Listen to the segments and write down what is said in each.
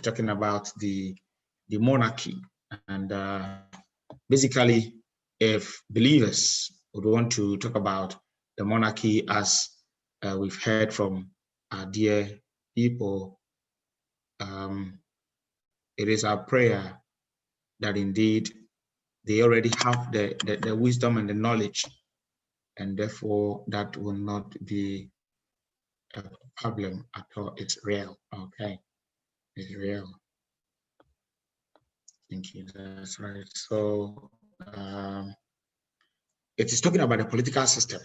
talking about the monarchy. And basically, if believers would want to talk about the monarchy, as we've heard from our dear people, it is our prayer that indeed they already have the wisdom and the knowledge, and therefore that will not be a problem at all. It's real. Okay, it's real. Thank you. That's right. So it is talking about the political system.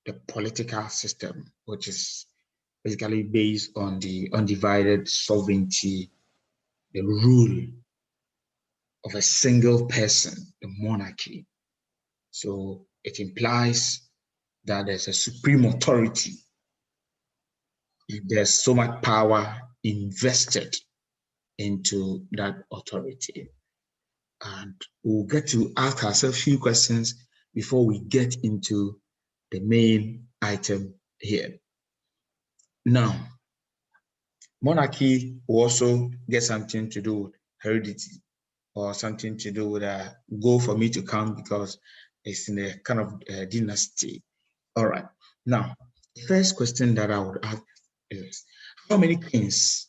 The political system, which is basically based on the undivided sovereignty, the rule of a single person, the monarchy. So it implies that there's a supreme authority. There's so much power invested into that authority. And we'll get to ask ourselves a few questions before we get into the main item here. Now, monarchy will also get something to do with heredity, or something to do with a go for me to come, because it's in a kind of dynasty. All right. Now, the first question that I would ask is, how many kings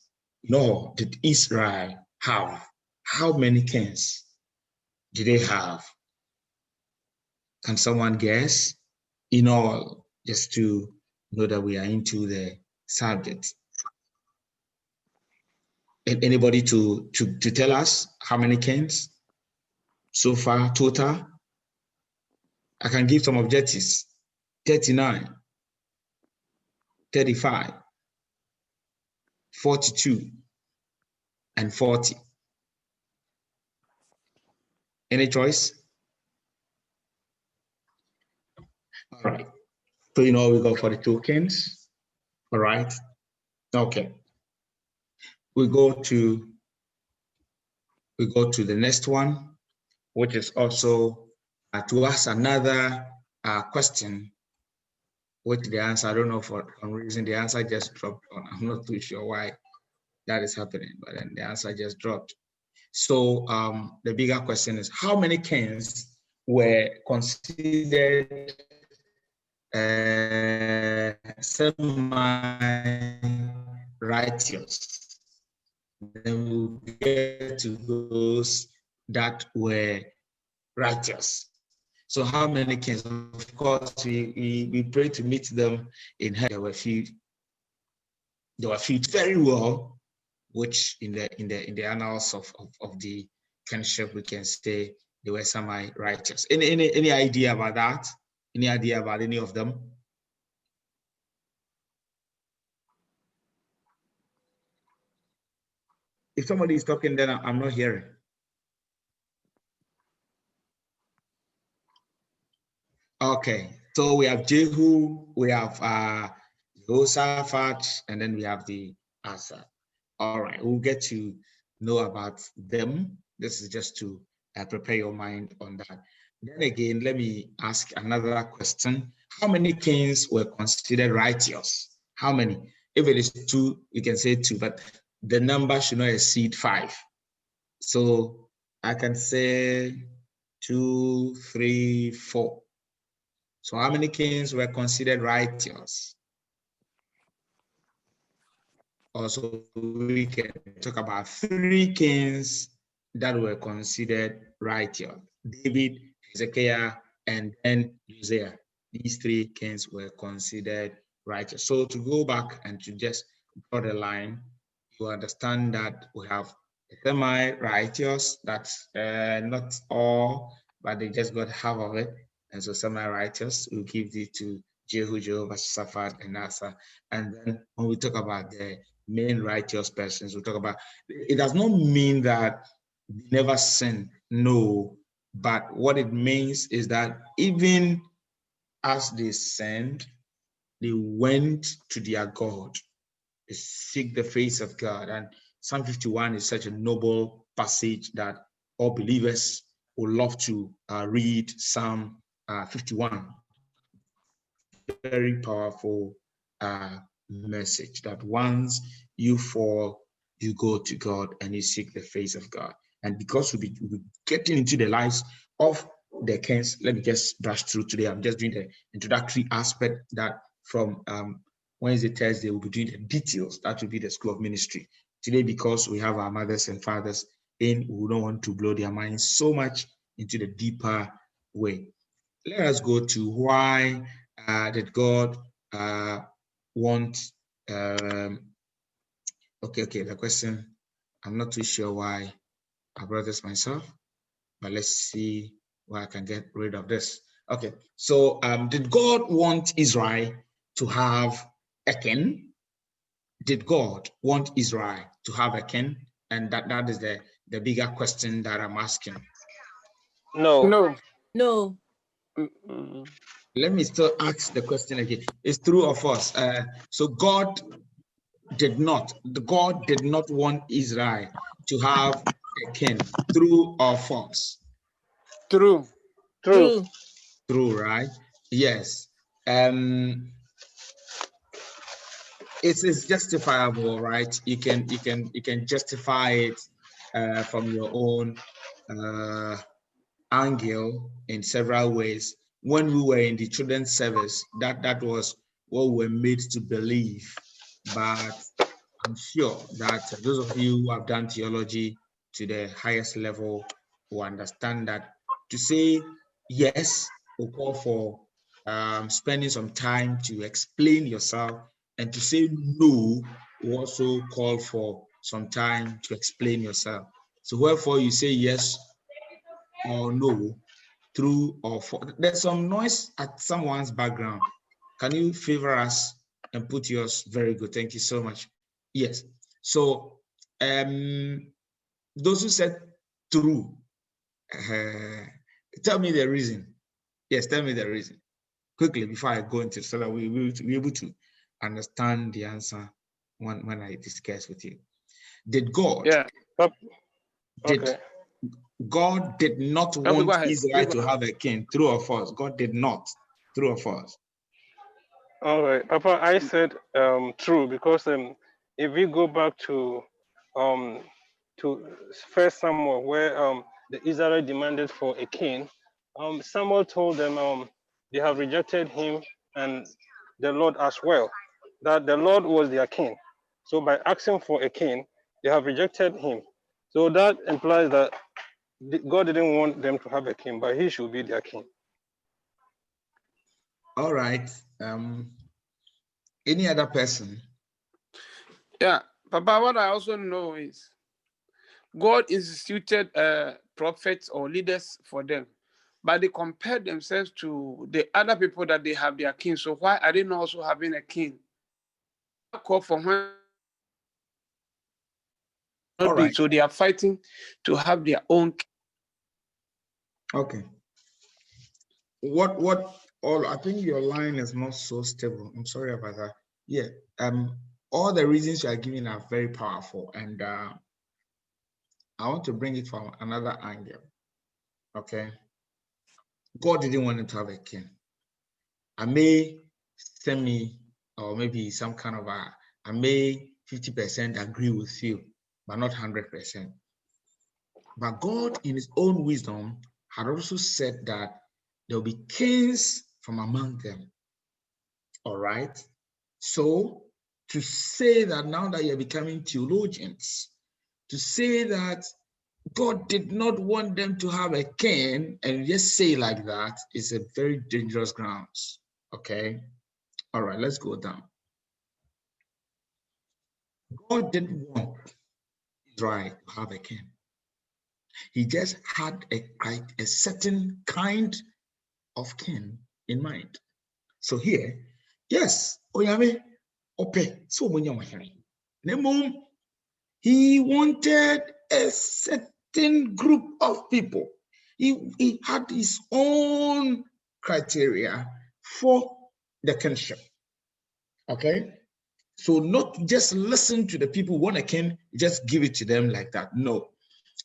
did Israel have? How many kings did they have? Can someone guess? In all, just to know that we are into the subject. Anybody to tell us how many kings so far total? I can give some objectives. 39, 35, 42, and 40. Any choice? All right. So we got 42 kings. All right. Okay. We go to the next one, which is also to ask another question, which the answer, I don't know, for some reason the answer just dropped on. I'm not too sure why that is happening, but then the answer just dropped. So the bigger question is, how many kings were considered semi-righteous? Then we'll get to those that were righteous. So how many kings? Of course, we pray to meet them in heaven. There were few very well, which in the annals of the Kingship, we can say they were semi-righteous. Any idea about that? Any idea about any of them? If somebody is talking, then I'm not hearing. Okay, so we have Jehu, we have Jehoshaphat, and then we have the Asa. All right, we'll get to know about them. This is just to prepare your mind on that. Then again, let me ask another question. How many kings were considered righteous? How many? If it is 2, you can say 2, but the number should not exceed 5. So I can say 2, 3, 4. So how many kings were considered righteous? Also, we can talk about 3 kings that were considered righteous: David, Hezekiah, and then Uzziah. These 3 kings were considered righteous. So to go back and to just draw the line, you understand that we have semi-righteous, that's not all, but they just got half of it. And so semi-righteous, we'll give it to Jehu, Jehoshaphat, and Asa. And then when we talk about the main righteous persons, we talk about, it does not mean that they never sin, no, but what it means is that even as they sinned, they went to their God, they seek the face of God. And Psalm 51 is such a noble passage that all believers would love to read. Psalm 51, very powerful message that once you fall, you go to God and you seek the face of God. And because we'll be getting into the lives of the kings, let me just brush through today. I'm just doing the introductory aspect that from Wednesday, Thursday, we'll be doing the details. That will be the school of ministry. Today, because we have our mothers and fathers in, we don't want to blow their minds so much into the deeper way. Let us go to why did God want okay, the question, I'm not too sure why I brought this myself, but let's see why I can get rid of this. Okay, so did God want Israel to have a king? Did God want Israel to have a king? And that is the bigger question that I'm asking. No. No. No. Let me still ask the question again. It's true or false? So God did not want Israel to have a king. True or false? True. True. True, right? Yes. It is justifiable, right? You can justify it from your own angle in several ways. When we were in the children's service, that was what we were made to believe. But I'm sure that those of you who have done theology to the highest level will understand that to say yes will call for spending some time to explain yourself, and to say no will also call for some time to explain yourself. So wherefore you say yes or no, true or false. There's some noise at someone's background. Can you favor us and put yours? Very good. Thank you so much. Yes. So those who said true, tell me the reason. Yes, tell me the reason quickly before I go into, so that we will be able to understand the answer when I discuss with you. Did God? Yeah. Okay. God did not want Israel to have a king. True or false? God did not. True or false? All right, Papa, I said true, because if we go back to First Samuel, where the Israel demanded for a king, Samuel told them they have rejected him and the Lord as well, that the Lord was their king. So by asking for a king, they have rejected him. So that implies that God didn't want them to have a king, but he should be their king. All right. Any other person? Yeah, Papa, what I also know is God instituted prophets or leaders for them, but they compared themselves to the other people that they have their king. So why are they not also having a king? Call for when. All right. So they are fighting to have their own king. Okay. I think your line is not so stable. I'm sorry about that. Yeah. All the reasons you are giving are very powerful, and I want to bring it from another angle. Okay. God didn't want him to have a king. I may or maybe some kind of I may 50% agree with you, but not 100%. But God, in his own wisdom, had also said that there will be kings from among them. All right. So to say that now that you're becoming theologians, to say that God did not want them to have a king and just say like that is a very dangerous grounds. Okay. All right, let's go down. God didn't want Israel to have a king. He just had a certain kind of king in mind. So here, yes, Oyame, Ope, so he wanted a certain group of people. He had his own criteria for the kingship. Okay? So not just listen to the people who want a king, just give it to them like that. No.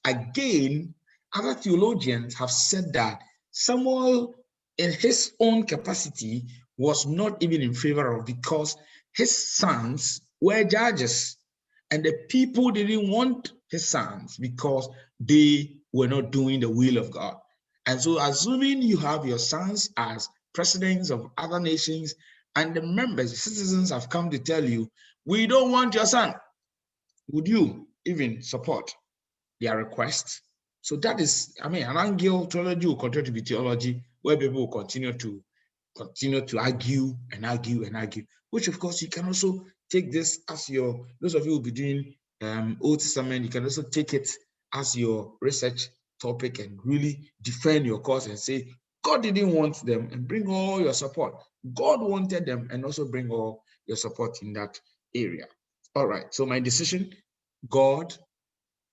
Again, other theologians have said that Samuel, in his own capacity, was not even in favor of, because his sons were judges. And the people didn't want his sons because they were not doing the will of God. And so, assuming you have your sons as presidents of other nations, and the members, the citizens have come to tell you, we don't want your son, would you even support their request? So that is, I mean, an angle theology will continue to be theology where people will continue to argue and argue and argue, which of course you can also take this as your, those of you who will be doing Old Testament, you can also take it as your research topic and really defend your cause and say, God didn't want them, and bring all your support. God wanted them, and also bring all your support in that area. All right, so my decision, God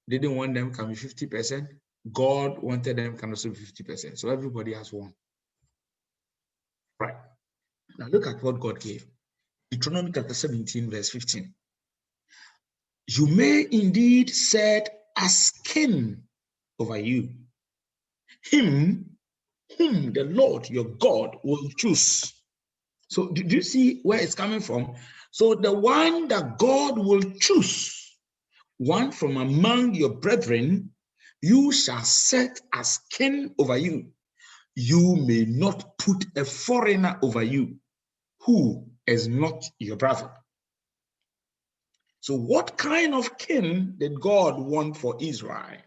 didn't want them, can be 50%. God wanted them, can also be 50%. So everybody has one. Right. Now look at what God gave. Deuteronomy chapter 17, verse 15. You may indeed set as king over you him whom the Lord your God will choose. So do you see where it's coming from? So the one that God will choose, one from among your brethren, you shall set as king over you. You may not put a foreigner over you who is not your brother. So what kind of king did God want for Israel?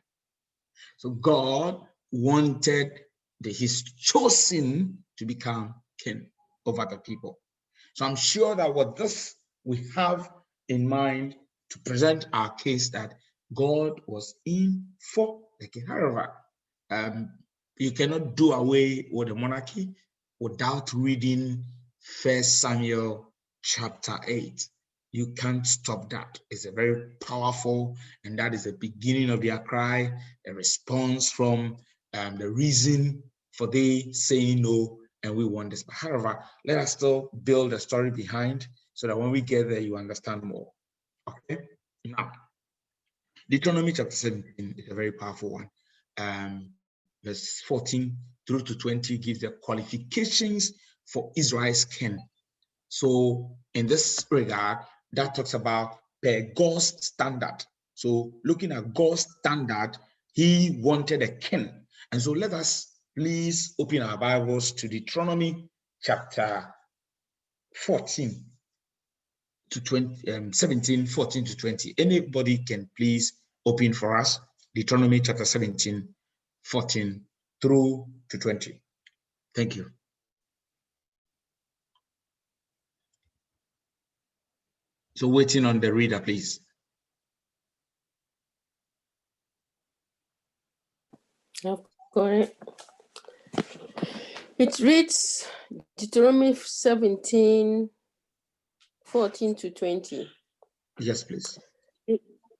So God wanted his chosen to become king over the people. So I'm sure that what this we have in mind to present our case that God was in for the king. However, you cannot do away with the monarchy without reading 1 Samuel chapter 8. You can't stop that. It's a very powerful, and that is the beginning of their cry, a response from the reason for they saying no, and we want this. But however, let us still build a story behind so that when we get there, you understand more. Okay? Now, Deuteronomy chapter 17 is a very powerful one. Verse 14 through to 20 gives the qualifications for Israel's king. So in this regard, that talks about per God's standard. So looking at God's standard, he wanted a king. And so let us please open our Bibles to Deuteronomy chapter 14 to 20, 17, 14 to 20. Anybody can please open for us Deuteronomy chapter 17, 14 through to 20. Thank you. So waiting on the reader, please. Correct. It reads Deuteronomy 17, 14 to 20. Yes, please.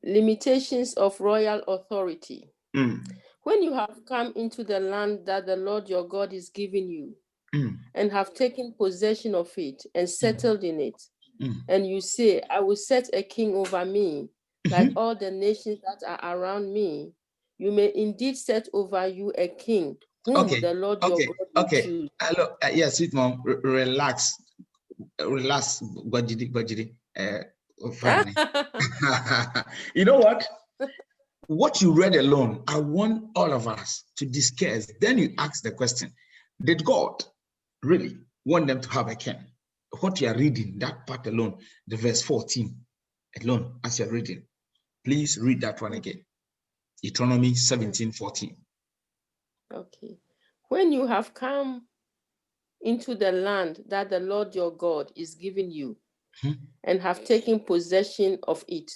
Limitations of royal authority. When you have come into the land that the Lord your God is giving you, and have taken possession of it and settled in it, and you say, I will set a king over me, like all the nations that are around me, you may indeed set over you a king whom the Lord your God will choose. Hello, yes, sweet mom, relax, Gwajidi. You know what? What you read alone, I want all of us to discuss. Then you ask the question, did God really want them to have a king? What you are reading, that part alone, the verse 14 alone, as you're reading, please read that one again. Deuteronomy 17, 14. Okay. When you have come into the land that the Lord your God is giving you, and have taken possession of it,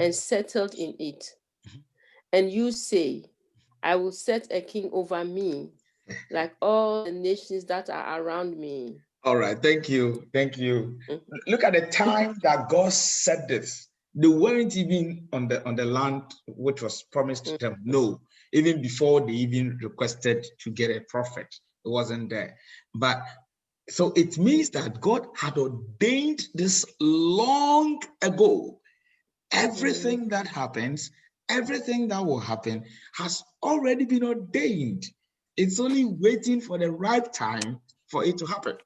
and settled in it, and you say, I will set a king over me, like all the nations that are around me. All right, thank you. Look at the time that God said this. They weren't even on the land which was promised to them. No, even before they even requested to get a prophet, it wasn't there. But so it means that God had ordained this long ago. Everything that happens, everything that will happen has already been ordained. It's only waiting for the right time for it to happen.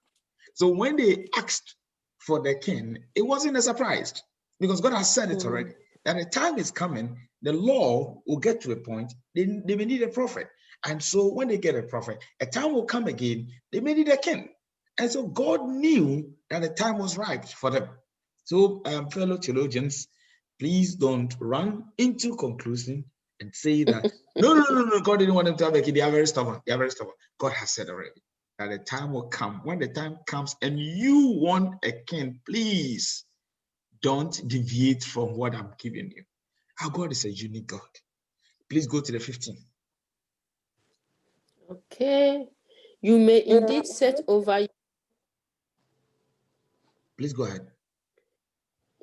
So when they asked for the king, it wasn't a surprise because God has said it already. that a time is coming, the law will get to a point, they may need a prophet. And so when they get a prophet, a time will come again, they may need a king. And so God knew that the time was ripe for them. So fellow theologians, please don't run into conclusion and say that, no, God didn't want them to have a king. They are very stubborn. They are very stubborn. God has said already that the time will come. When the time comes and you want a king, please don't deviate from what I'm giving you. Our God is a unique God. Please go to the 15th. Okay. You may indeed set over. Please go ahead.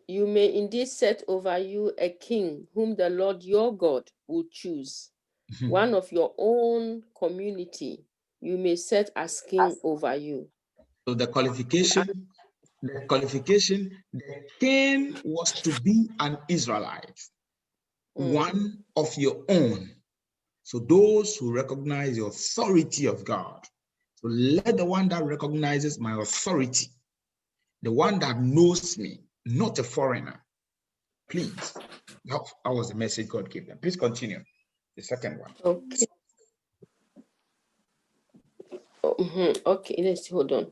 You may indeed set over you a king whom the Lord your God will choose. One of your own community you may set as king over you. So the qualification, the king was to be an Israelite, one of your own. So those who recognize the authority of God. So let the one that recognizes my authority, the one that knows me, not a foreigner. Please, that was the message God gave them. Please continue. The second one. Okay. Okay, let's hold on.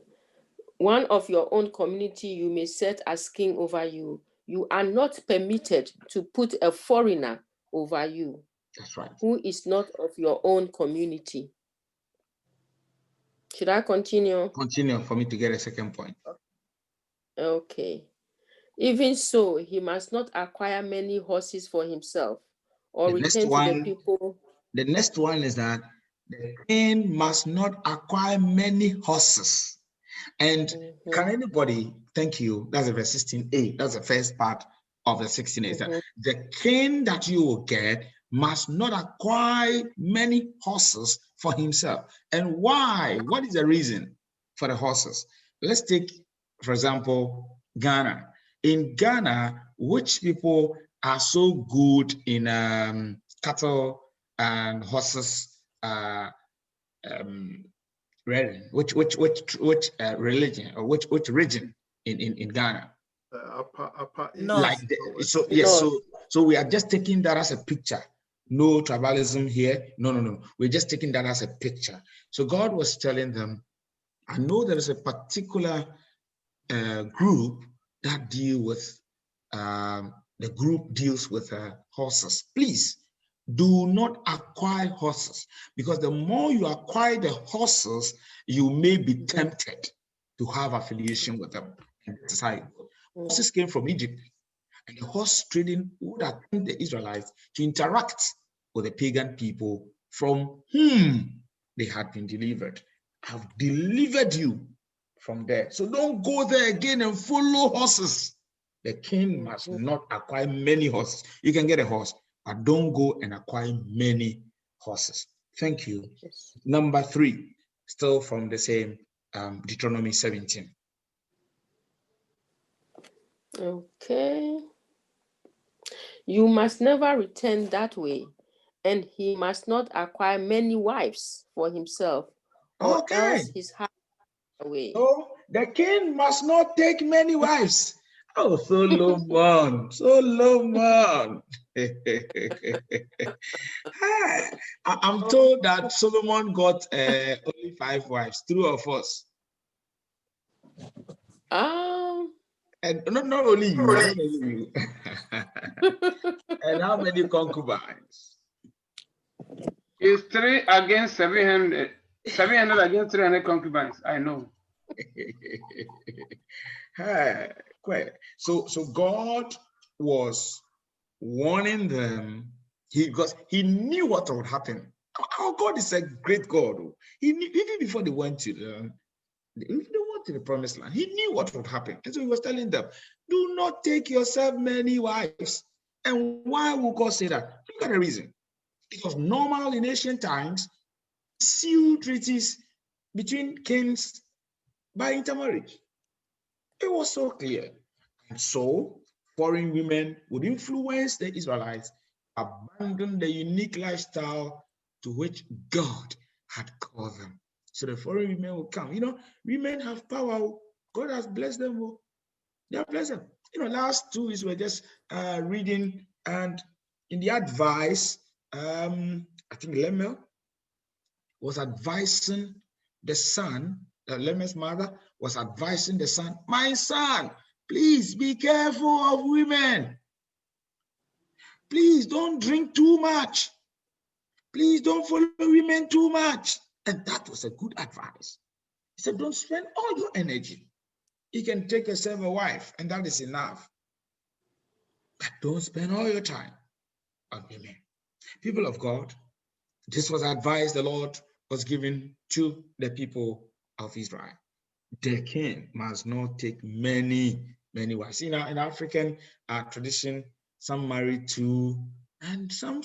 One of your own community you may set as king over you. You are not permitted to put a foreigner over you. That's right. Who is not of your own community. Should I continue? Continue for me to get a second point. Okay. Even so, he must not acquire many horses for himself or return to the people. The next one is that the king must not acquire many horses. And can anybody, thank you, that's verse 16a, that's the first part of the 16a. The king that you will get must not acquire many horses for himself. And why? What is the reason for the horses? Let's take, for example, Ghana. In Ghana, which people are so good in cattle and horses, which religion or which region in Ghana? North. So we are just taking that as a picture. No tribalism here. No. We're just taking that as a picture. So God was telling them, I know there is a particular group that deal with, the group deals with horses. Please do not acquire horses, because the more you acquire the horses, you may be tempted to have affiliation with them. And this is how it goes. Horses came from Egypt, and the horse trading would attempt the Israelites to interact with the pagan people from whom they had been delivered. I've delivered you from there. So don't go there again and follow horses. The king must not acquire many horses. You can get a horse, but don't go and acquire many horses. Thank you. Number 3, still from the same Deuteronomy 17. Okay. You must never return that way, and he must not acquire many wives for himself, or else his heart away. So the king must not take many wives. Oh, Solomon, Solomon. I'm told that Solomon got only 5 wives, true or false? And not only you. And how many concubines? It's 3 against 700. 700 against 300 concubines. I know. So God was warning them, because he knew what would happen. Our God is a great God. He knew even before they went to the promised land. He knew what would happen. And so he was telling them, do not take yourself many wives. And why would God say that? Look at the reason. It was normal in ancient times, sealed treaties between kings by intermarriage. It was so clear. And so foreign women would influence the Israelites, abandon the unique lifestyle to which God had called them. So the foreign women will come. Women have power. God has blessed them. They are blessed. Last 2 weeks we were just reading And in the advice, I think Lemuel was advising the son, Lemuel's mother was advising the son, my son, please be careful of women. Please don't drink too much. Please don't follow women too much. And that was a good advice. He said, don't spend all your energy. You can take yourself a wife, and that is enough. But don't spend all your time on women. People of God, this was advice the Lord was giving to the people of Israel. The king must not take many wives. In African tradition, some marry two, and some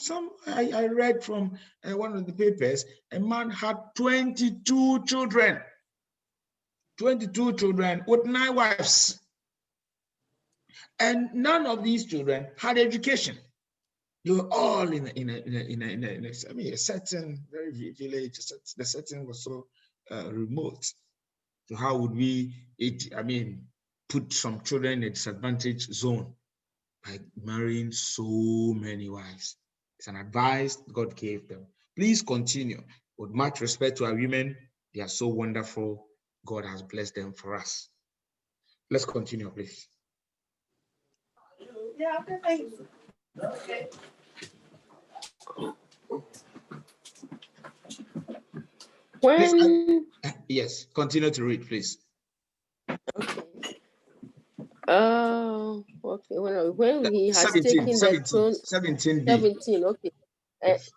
I read from one of the papers, a man had 22 children. 22 children with 9 wives. And none of these children had education. They were all in a certain very village. The setting was so remote. So how would we, put some children in a disadvantaged zone by marrying so many wives? It's an advice God gave them. Please continue. With much respect to our women, they are so wonderful. God has blessed them for us. Let's continue, please. Yeah, thanks. Okay. When yes, continue to read, please. Okay. Okay. When he has 17, taken 17, the throne, 17b. 17. Okay. Yes.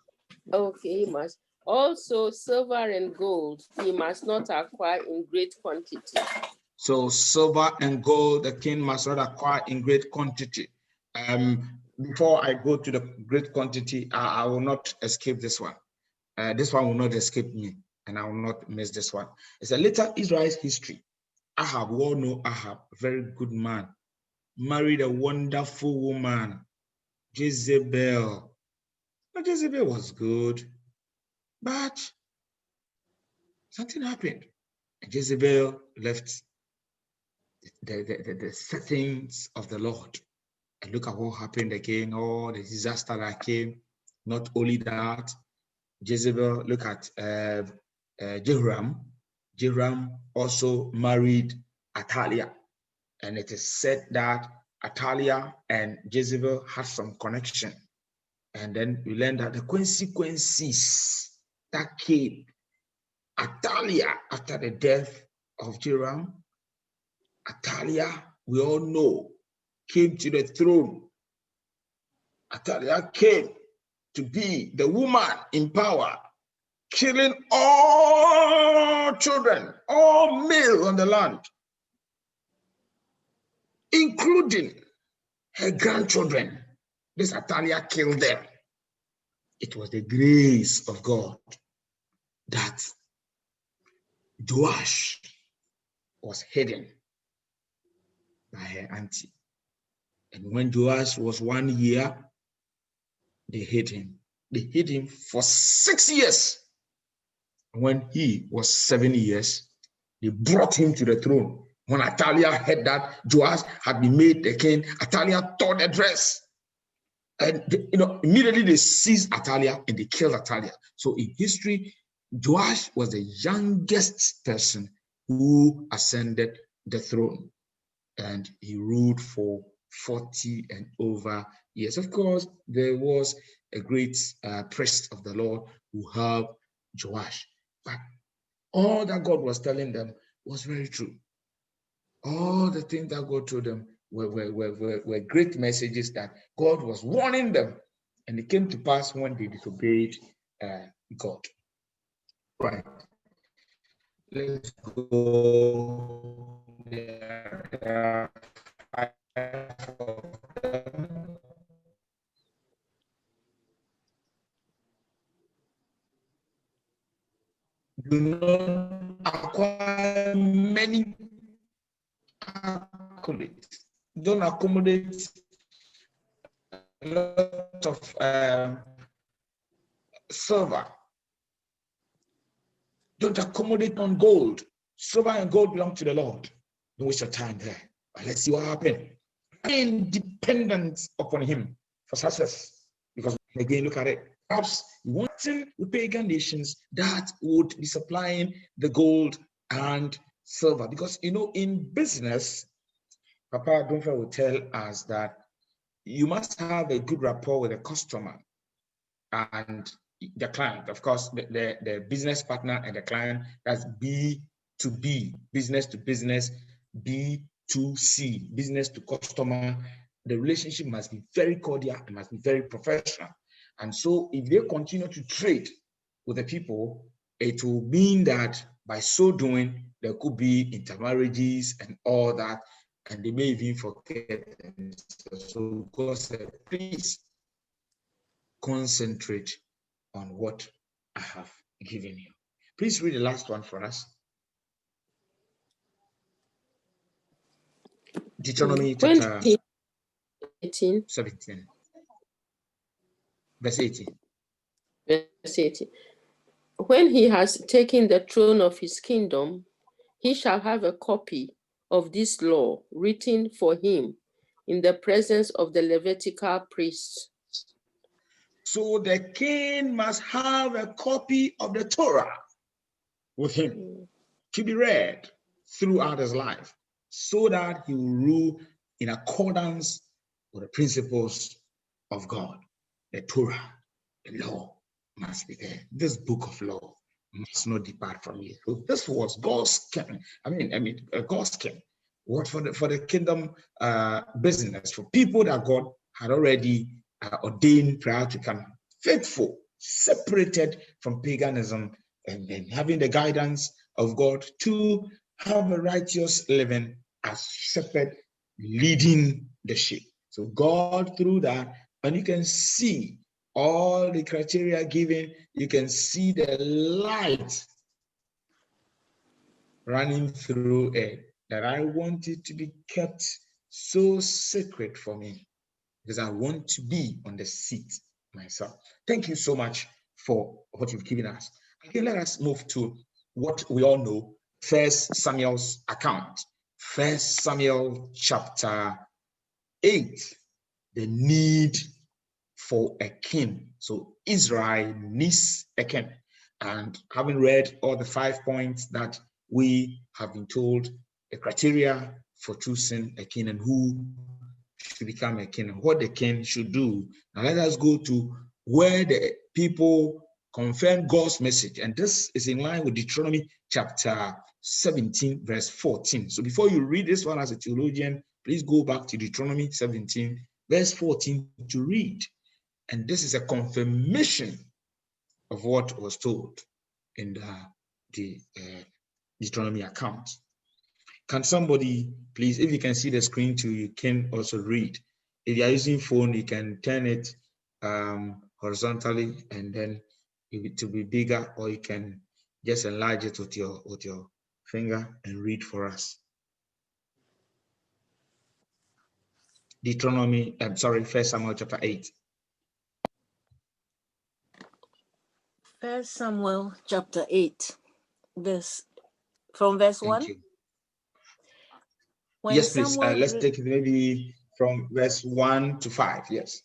Okay, he must also silver and gold. He must not acquire in great quantity. So silver and gold, the king must not acquire in great quantity. Before I go to the great quantity, I will not escape this one. This one will not escape me, and I will not miss this one. It's a little Israel's history. Ahab, we all know Ahab, very good man, married a wonderful woman, Jezebel. But Jezebel was good, but something happened. And Jezebel left the settings of the Lord. And look at what happened again, all the disaster that came. Not only that, Jezebel, look at Jehoram. Jehoram also married Athaliah. And it is said that Athaliah and Jezebel had some connection. And then we learned that the consequences that came, Athaliah, after the death of Jehoram, Athaliah, we all know, came to the throne. Athaliah came to be the woman in power, killing all children, all male on the land, including her grandchildren. This Athaliah killed them. It was the grace of God that Joash was hidden by her auntie. And when Joash was 1 year, they hid him. They hid him for 6 years. When he was 7 years, they brought him to the throne. When Athaliah heard that Joash had been made the king, Athaliah tore the dress. And immediately they seized Athaliah and they killed Athaliah. So in history, Joash was the youngest person who ascended the throne. And he ruled for 40 and over years. Of course, there was a great priest of the Lord who helped Joash. But all that God was telling them was very true. All the things that God told them were great messages that God was warning them. And it came to pass when they disobeyed God. Right. Let's go there. Do not acquire many accolades. Don't accommodate a lot of silver. Don't accommodate on gold. Silver and gold belong to the Lord. Don't waste your time there. But let's see what happened. Remain dependent upon him. for success. Because again, look at it. Perhaps wanting the pagan nations that would be supplying the gold and silver. Because, you know, in business, Papa Dunfa will tell us that you must have a good rapport with the customer and the client. Of course, the business partner and the client, that's B2B, business to business, B2C, business to customer. The relationship must be very cordial and must be very professional. And so if they continue to trade with the people, it will mean that by so doing, there could be intermarriages and all that, and they may even forget. So God said, please concentrate on what I have given you. Please read the last one for us. Deuteronomy chapter 17, verse 18. Verse 18. When he has taken the throne of his kingdom, he shall have a copy of this law written for him in the presence of the Levitical priests. So the king must have a copy of the Torah with him to be read throughout his life, so that he will rule in accordance with the principles of God. The Torah, the law must be there. This book of law must not depart from you. So this was God's scheme. God's scheme. What for the kingdom business, for people that God had already ordained prior to coming, faithful, separated from paganism, and then having the guidance of God to have a righteous living as shepherd leading the sheep. So God, through that, and you can see all the criteria given, you can see the light running through it, that I want it to be kept so sacred for me, because I want to be on the seat myself. Thank you so much for what you've given us. Again, let us move to what we all know, 1 Samuel's account. 1 Samuel chapter 8, the need for a king. So Israel needs a king. And having read all the 5 points that we have been told, the criteria for choosing a king and who should become a king and what the king should do. Now let us go to where the people confirm God's message. And this is in line with Deuteronomy chapter 17, verse 14. So before you read this one as a theologian, please go back to Deuteronomy 17, verse 14 to read. And this is a confirmation of what was told in the Deuteronomy account. Can somebody, please, if you can see the screen too, you can also read. If you are using phone, you can turn it horizontally and then it will be bigger, or you can just enlarge it with your finger and read for us. Deuteronomy, 1 Samuel chapter 8. 1 Samuel chapter 8, from verse 1. Thank you. Yes, please. Let's take it maybe from verse 1 to 5. Yes.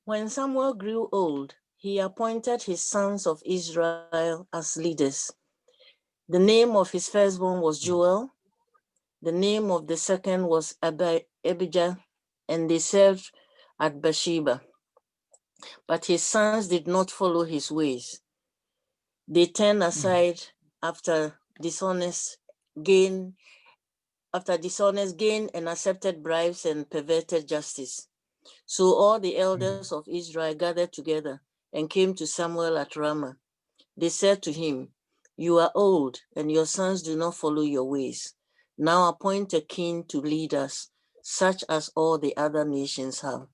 When Samuel grew old, he appointed his sons of Israel as leaders. The name of his firstborn was Joel. The name of the second was Abijah, and they served at Beersheba. But his sons did not follow his ways. They turned aside after dishonest gain and accepted bribes and perverted justice. So all the elders of Israel gathered together and came to Samuel at Ramah. They said to him, "You are old, and your sons do not follow your ways. Now appoint a king to lead us, such as all the other nations have."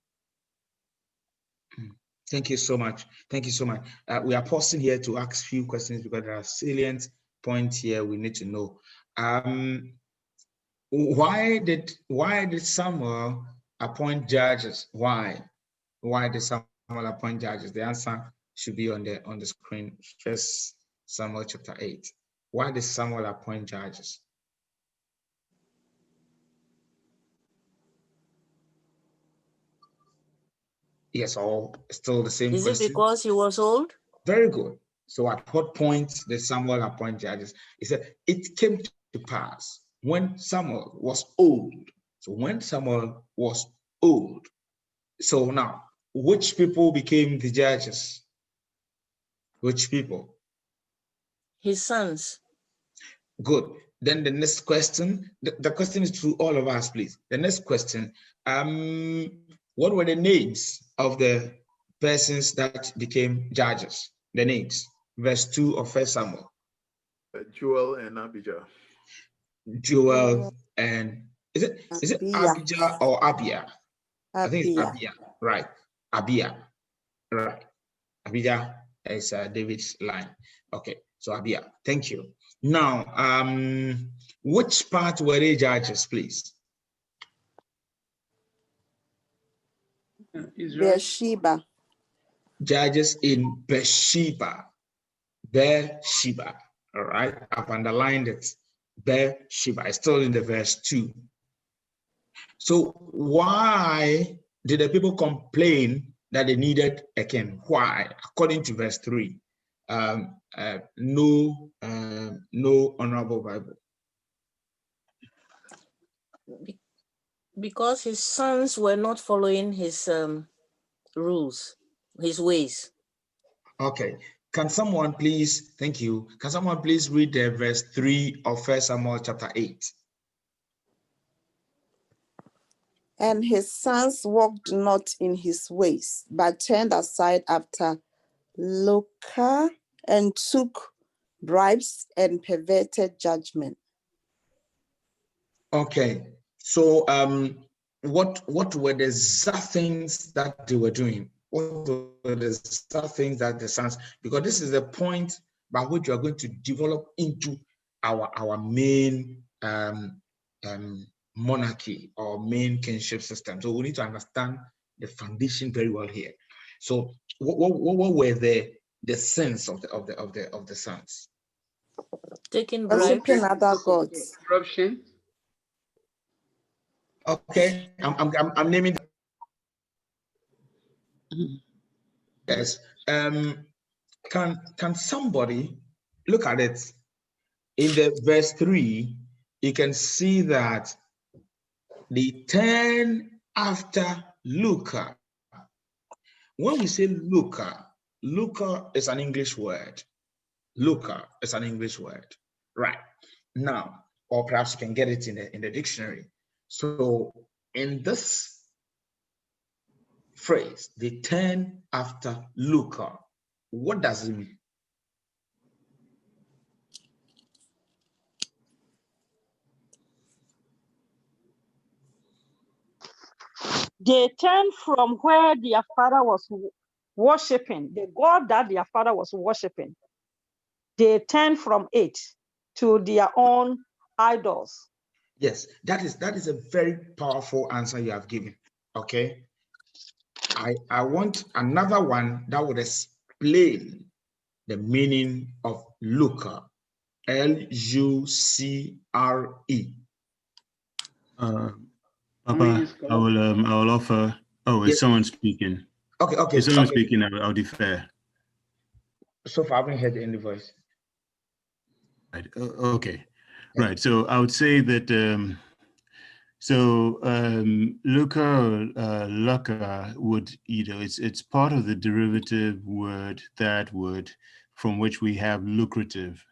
Thank you so much. Thank you so much. We are pausing here to ask a few questions because there are salient points here we need to know. Why did Samuel appoint judges? Why did Samuel appoint judges? The answer should be on the screen. 1 Samuel chapter 8. Why did Samuel appoint judges? Yes, all still the same Is question. it because he was old? Very good. So at what point did Samuel appoint judges? He said, it came to pass when Samuel was old. So when Samuel was old. So now, which people became the judges? Which people? His sons. Good. Then the next question, the question is to all of us, please. The next question, what were the names of the persons that became judges? The names, verse 2 of 1 Samuel. Joel and Abijah. Joel and is it Abijah or Abia? I think it's Abia, right? Abia, right? Abijah is David's line. Okay, so Abia. Thank you. Now, which part were they judges, please? Beersheba. Judges in Beersheba. Beersheba. All right, I've underlined it. Beersheba. It's still in the verse 2. So why did the people complain that they needed a king? Why? According to verse 3. No honorable Bible. Because his sons were not following his rules, his ways. Okay. Can someone please, thank you. Can someone please read the verse 3 of 1 Samuel chapter 8? And his sons walked not in his ways, but turned aside after lucre and took bribes and perverted judgment. Okay. So what were the things that they were doing? What were the things that the sons, because this is the point by which you are going to develop into our main monarchy or main kingship system. So we need to understand the foundation very well here. So what were the sins of the sons? Taking bribes. Worshipping other gods. Corruption. Okay, I'm naming. Yes. Can somebody look at it in the verse 3? You can see that they turn after lucre. When we say lucre, lucre is an English word. Lucre is an English word, right? Now, or perhaps you can get it in the dictionary. So in this phrase, they turn after lucre. What does it mean? They turned from where their father was worshiping, the God that their father was worshiping. They turned from it to their own idols. Yes, that is a very powerful answer you have given. Okay. I want another one that would explain the meaning of lucre. L-U-C-R-E. Papa, I will offer. Oh, is someone speaking? Okay. Is someone speaking? I'll defer. So far, I haven't heard any voice. Right. Okay. Right. So I would say that. Lucre would, it's part of the derivative word, that word from which we have lucrative.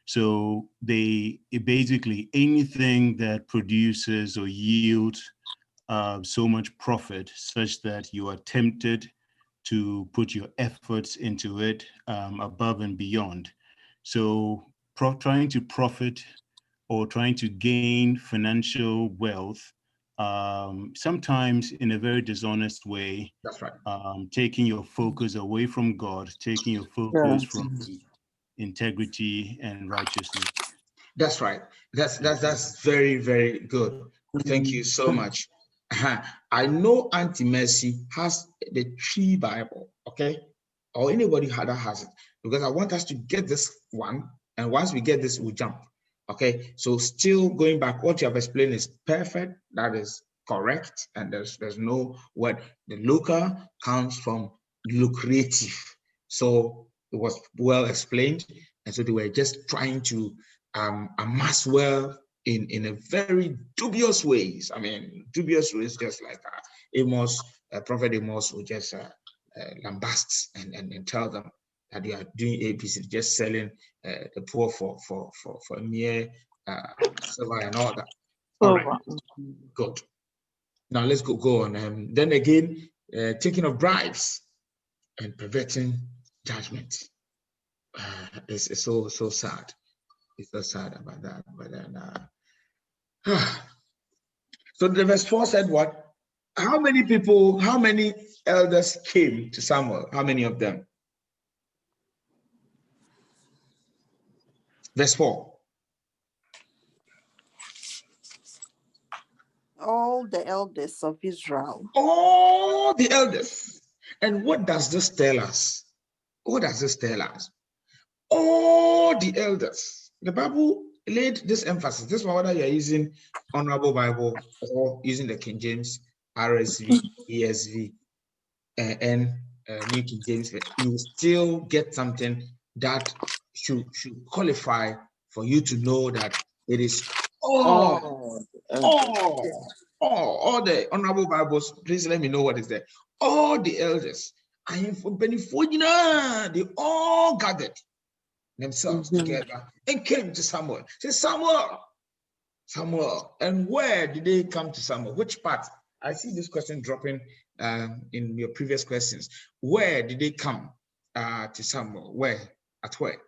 So basically anything that produces or yields so much profit such that you are tempted to put your efforts into it above and beyond. So trying to profit or trying to gain financial wealth, sometimes in a very dishonest way. That's right. Taking your focus away from God, taking your focus from integrity and righteousness. That's right. That's very, very good. Thank you so much. I know Auntie Mercy has the Tree Bible, okay? Or anybody that has it, because I want us to get this one, and once we get this, we'll jump. Okay, so still going back, what you have explained is perfect. That is correct, and there's no word. The local comes from lucrative. So it was well explained, and so they were just trying to amass wealth in a very dubious ways. I mean, dubious ways, just like Amos, Prophet Amos would just lambast and tell them that you are doing ABC, just selling the poor for mere silver and all that. All right, good. Now let's go on. Then again, taking of bribes and perverting judgment. It's so sad. It's so sad about that. But then, so the verse 4 said what? How many elders came to Samuel? How many of them? Verse 4. All the elders of Israel. All the elders. And what does this tell us? What does this tell us? All the elders. The Bible laid this emphasis. This is whether you're using Honorable Bible or using the King James, RSV, ESV, and New King James, you will still get something that should qualify for you to know that it is all the Honorable Bibles. Please let me know what is there. All the elders, they all gathered themselves together and came to Samuel. Say, Samuel. And where did they come to Samuel? Which part? I see this question dropping in your previous questions. Where did they come to Samuel? Where? At where?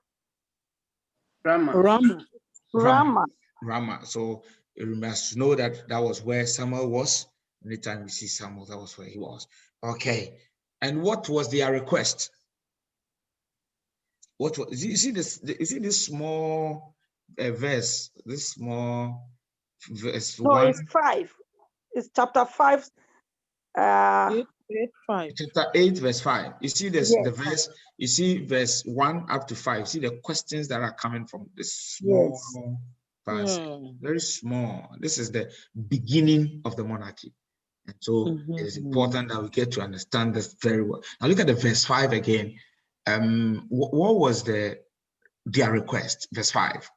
Ramah. So you must know that was where Samuel was. Anytime we see Samuel, that was where he was. Okay. And what was their request? What was? You see this? You see this small verse? This small verse. No, 1. It's 5. It's chapter 5. 8, 5. Chapter 8, verse 5. You see this? Yes. The verse. You see verse 1 up to 5. See the questions that are coming from this small verse. Very small. This is the beginning of the monarchy. And so it is important that we get to understand this very well. Now look at the verse 5 again. What was their request? Verse 5.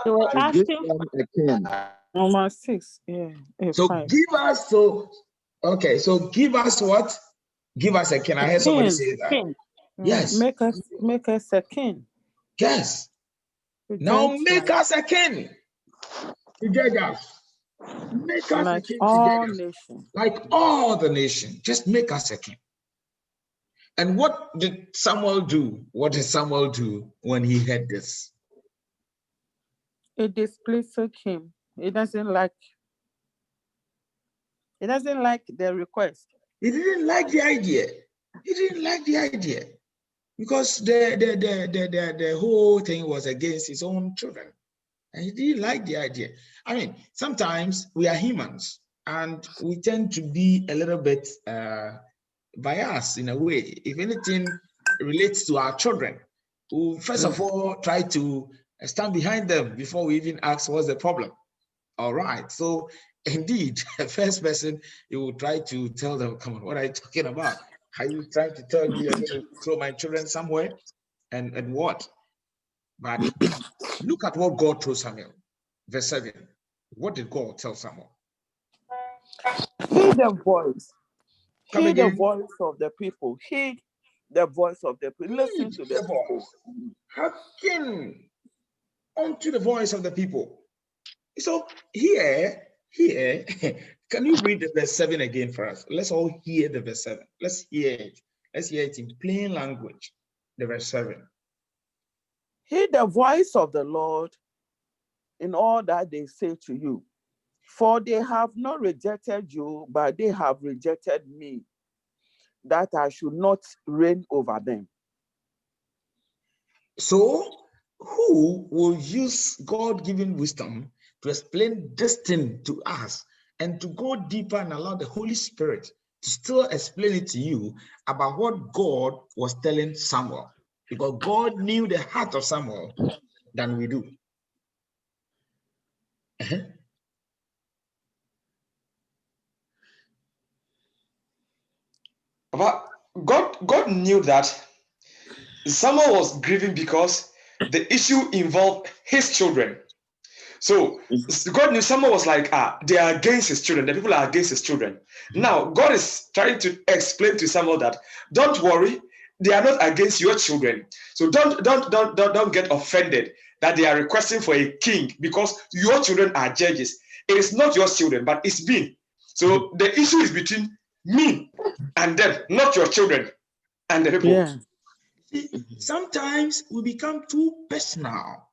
They were asking a king. Number 6. Yeah. So 5. give us so give us what? Give us a king. I heard somebody say that. King. Yes. Make us a king. Yes. Now make us a king to judge us. Make us a king to judge us. Like all the nation. Just make us a king. And what did Samuel do? What did Samuel do when he heard this? It displeased him. He doesn't like the request. He didn't like the idea. He didn't like the idea because the whole thing was against his own children, and he didn't like the idea. I mean, sometimes we are humans and we tend to be a little bit biased in a way. If anything relates to our children, we first of all try to stand behind them before we even ask what's the problem. All right. So indeed, the first person, you will try to tell them, come on, what are you talking about? Are you trying to tell me you're going to throw my children somewhere? And what? But look at what God told Samuel. Verse 7. What did God tell Samuel? Hear the voice. Hear the voice of the people. Hear the voice of the people. Listen to the people. Hearken unto the voice of the people. So here, can you read the verse 7 again for us? Let's all hear the verse 7. Let's hear it. Let's hear it in plain language. The verse 7. Hear the voice of the Lord in all that they say to you. For they have not rejected you, but they have rejected me, that I should not reign over them. So, who will use God-given wisdom to explain this thing to us and to go deeper and allow the Holy Spirit to still explain it to you about what God was telling Samuel? Because God knew the heart of Samuel than we do. But God knew that Samuel was grieving because the issue involved his children. So God knew Samuel was like, they are against his children. The people are against his children. Now God is trying to explain to Samuel that don't worry, they are not against your children. So don't get offended that they are requesting for a king because your children are judges. It is not your children, but it's me. So the issue is between me and them, not your children and the people. Yeah. See, sometimes we become too personal.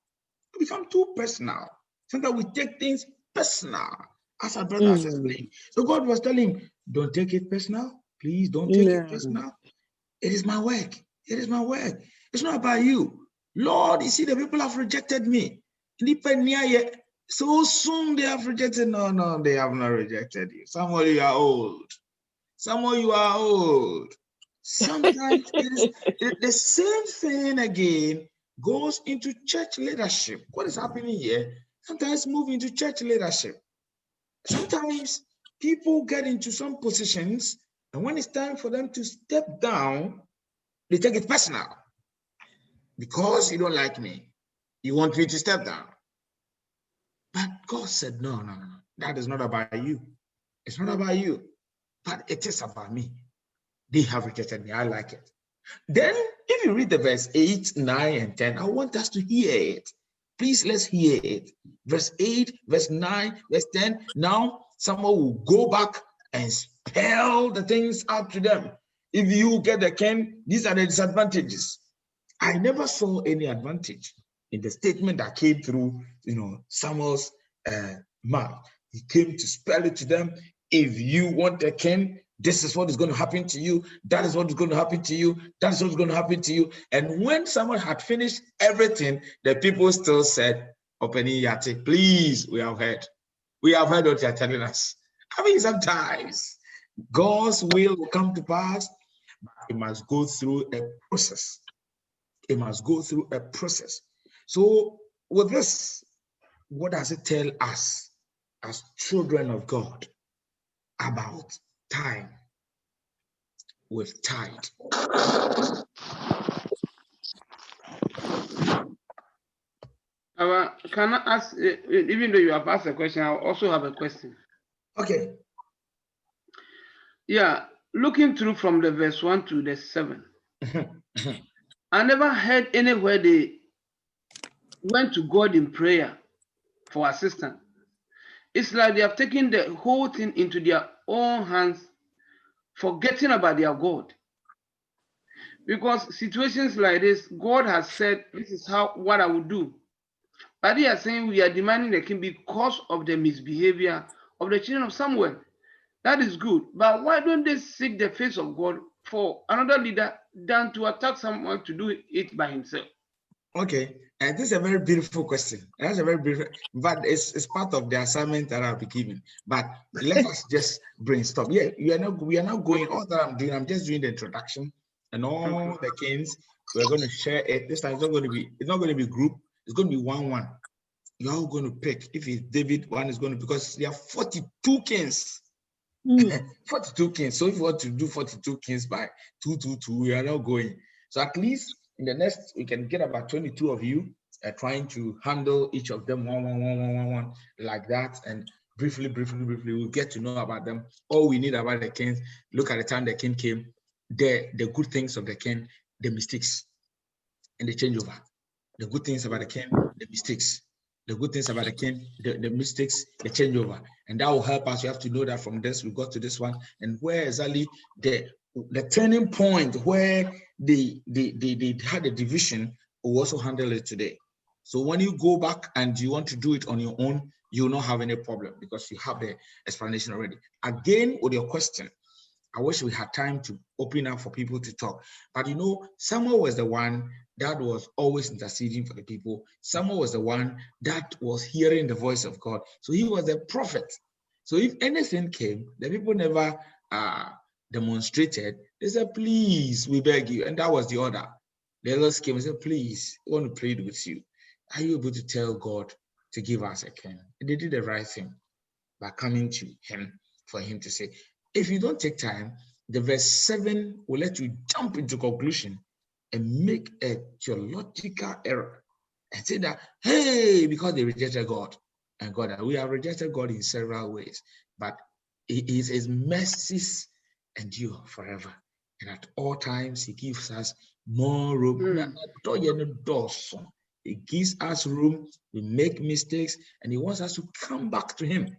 We become too personal. Sometimes we take things personal, as our brother has explained. So God was telling him, don't take it personal. Please don't take it personal. It is my work. It is my work. It's not about you. Lord, you see, the people have rejected me. So soon they have rejected. No, they have not rejected you. Some of you are old. Some of you are old. Sometimes the same thing again goes into church leadership. What is happening here? Sometimes move into church leadership. Sometimes people get into some positions, and when it's time for them to step down, they take it personal. Because you don't like me, you want me to step down. But God said, no. That is not about you. It's not about you, but it is about me. They have rejected me. I like it. Then, if you read the verse 8, 9, and 10, I want us to hear it. Please, let's hear it. Verse 8, verse 9, verse 10. Now, someone will go back and spell the things out to them. If you get the king, these are the disadvantages. I never saw any advantage in the statement that came through, Samuel's mouth. He came to spell it to them. If you want a king, this is what is going to happen to you. That is what is going to happen to you. That is what is going to happen to you. And when someone had finished everything, the people still said, Openi Yate, please, we have heard. We have heard what you're telling us. I mean, sometimes God's will come to pass, but it must go through a process. It must go through a process. So with this, what does it tell us as children of God about time with tide? Can I ask, even though you have asked a question, I also have a question. Okay. Yeah, looking through from the verse 1 to the 7, I never heard anywhere they went to God in prayer for assistance. It's like they have taken the whole thing into their own hands, forgetting about their God. Because situations like this, God has said, this is what I will do. But they are saying we are demanding the king because of the misbehavior of the children of Samuel. That is good. But why don't they seek the face of God for another leader than to attack someone to do it by himself? Okay, and this is a very beautiful question. That's a very beautiful, but it's part of the assignment that I'll be given. But let us just brainstorm. Yeah, we are not going. All that I'm doing, I'm just doing the introduction and all the kings. We're going to share it. This time it's not going to be group. It's going to be 1-1. You're all going to pick. If it's David, one is going to, because there are 42 kings. 42 kings. So if you want to do 42 kings by 2-2-2, we are not going. So at least in the next, we can get about 22 of you trying to handle each of them one, like that. And briefly, we'll get to know about them. All we need about the kings, look at the time the king came, the good things of the king, the mistakes, and the changeover. The good things about the king, the mistakes. The good things about the king, the mistakes, the changeover. And that will help us. You have to know that from this, we got to this one. And where exactly the turning point where they had a division, we'll also handle it today. So when you go back and you want to do it on your own, you will not have any problem because you have the explanation already. Again, with your question, I wish we had time to open up for people to talk. But Samuel was the one that was always interceding for the people. Samuel was the one that was hearing the voice of God. So he was a prophet. So if anything came, the people never demonstrated. They said, please, we beg you. And that was the order. The elders came and said, please, we want to plead with you. Are you able to tell God to give us a king? And they did the right thing by coming to him for him to say, if you don't take time, the verse 7 will let you jump into conclusion and make a theological error and say that, hey, because they rejected God, and God, we have rejected God in several ways, but his mercies endure forever. And at all times, he gives us more room. He gives us room. We make mistakes, and he wants us to come back to him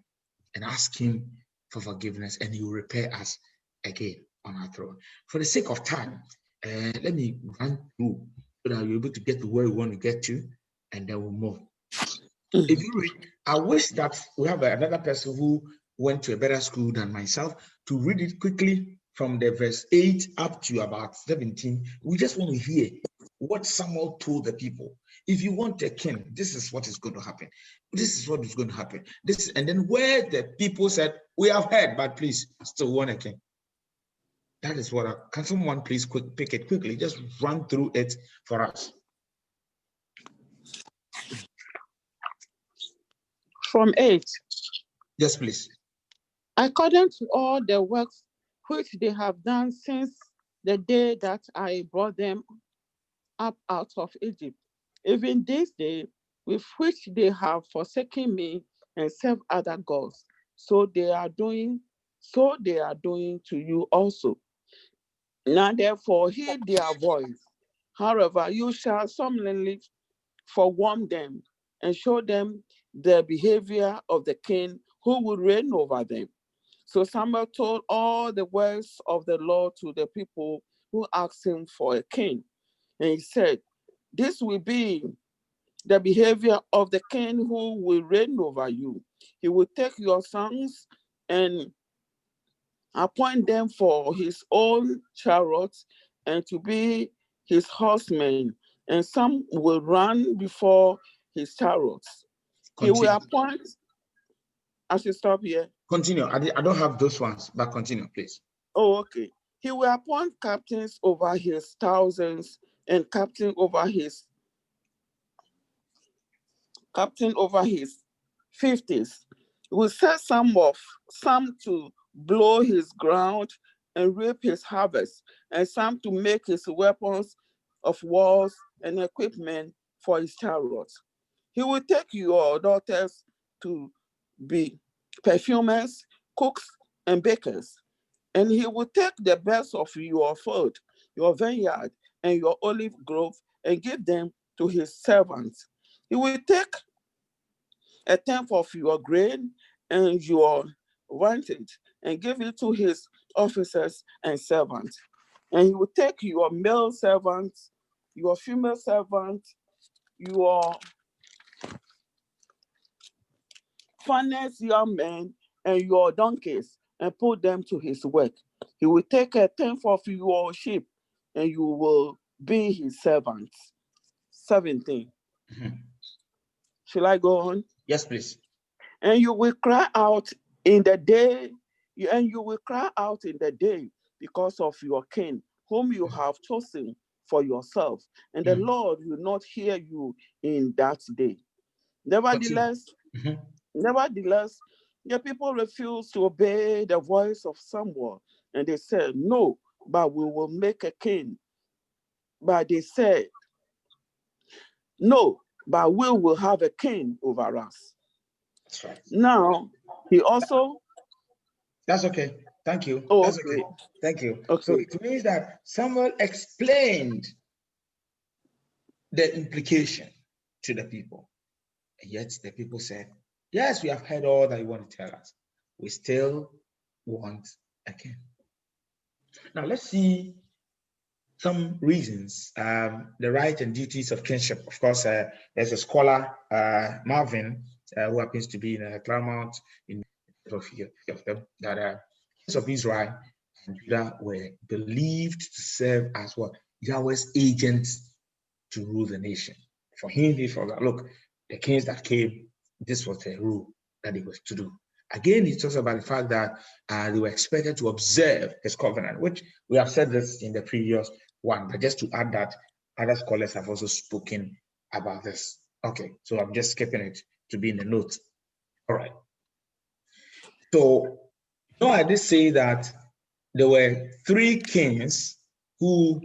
and ask him for forgiveness, and he will repair us again on our throne. For the sake of time, let me run through so that you're able to get to where we want to get to, and then we'll move. If you read, I wish that we have another person who went to a better school than myself to read it quickly from the verse 8 up to about 17. We just want to hear what Samuel told the people. If you want a king, this is what is going to happen. This is what is going to happen. This, and then where the people said, we have heard, but please still want a king. That is what can someone please pick it quickly? Just run through it for us. From 8. Yes, please. According to all the works which they have done since the day that I brought them up out of Egypt, even this day with which they have forsaken me and served other gods, so they are doing to you also. Now therefore heed their voice. However, you shall solemnly forewarn them and show them the behavior of the king who will reign over them. So Samuel told all the words of the Lord to the people who asked him for a king. And he said, this will be the behavior of the king who will reign over you. He will take your sons and appoint them for his own chariots and to be his horsemen, and some will run before his chariots. Continue. He will appoint, I should stop here. Continue. I don't have those ones, but continue, please. Oh, okay. He will appoint captains over his thousands and captain over his 50s. He will set some to blow his ground and reap his harvest, and some to make his weapons of wars and equipment for his chariots. He will take your daughters to be perfumers, cooks, and bakers, and he will take the best of your field, your vineyard, and your olive grove, and give them to his servants. He will take a tenth of your grain and your vantage, and give it to his officers and servants. And he will take your male servants, your female servants, your finest young men, and your donkeys, and put them to his work. He will take a tenth of your sheep, and you will be his servants. 17. Shall I go on? Yes, please. And you will cry out in the day, because of your king, whom you have chosen for yourself, and the Lord will not hear you in that day. Nevertheless, the people refused to obey the voice of Samuel, and they said, no, but we will make a king. But they said, no, but we will have a king over us. That's right. Now, he also... That's okay. Thank you. Oh, that's okay. Thank you. Okay. So it means that Samuel explained the implication to the people. And yet the people said, yes, we have heard all that you want to tell us. We still want a king. Now let's see some reasons, the rights and duties of kingship. Of course, there's a scholar, Marvin, who happens to be in Claremont in of them, that kings of Israel and Judah were believed to serve as what? Yahweh's agents to rule the nation. For him, he forgot, look, the kings that came, this was the rule that he was to do. Again, he talks about the fact that they were expected to observe his covenant, which we have said this in the previous one, but just to add that other scholars have also spoken about this. Okay, so I'm just skipping it to be in the notes. All right. So, I did say that there were 3 kings who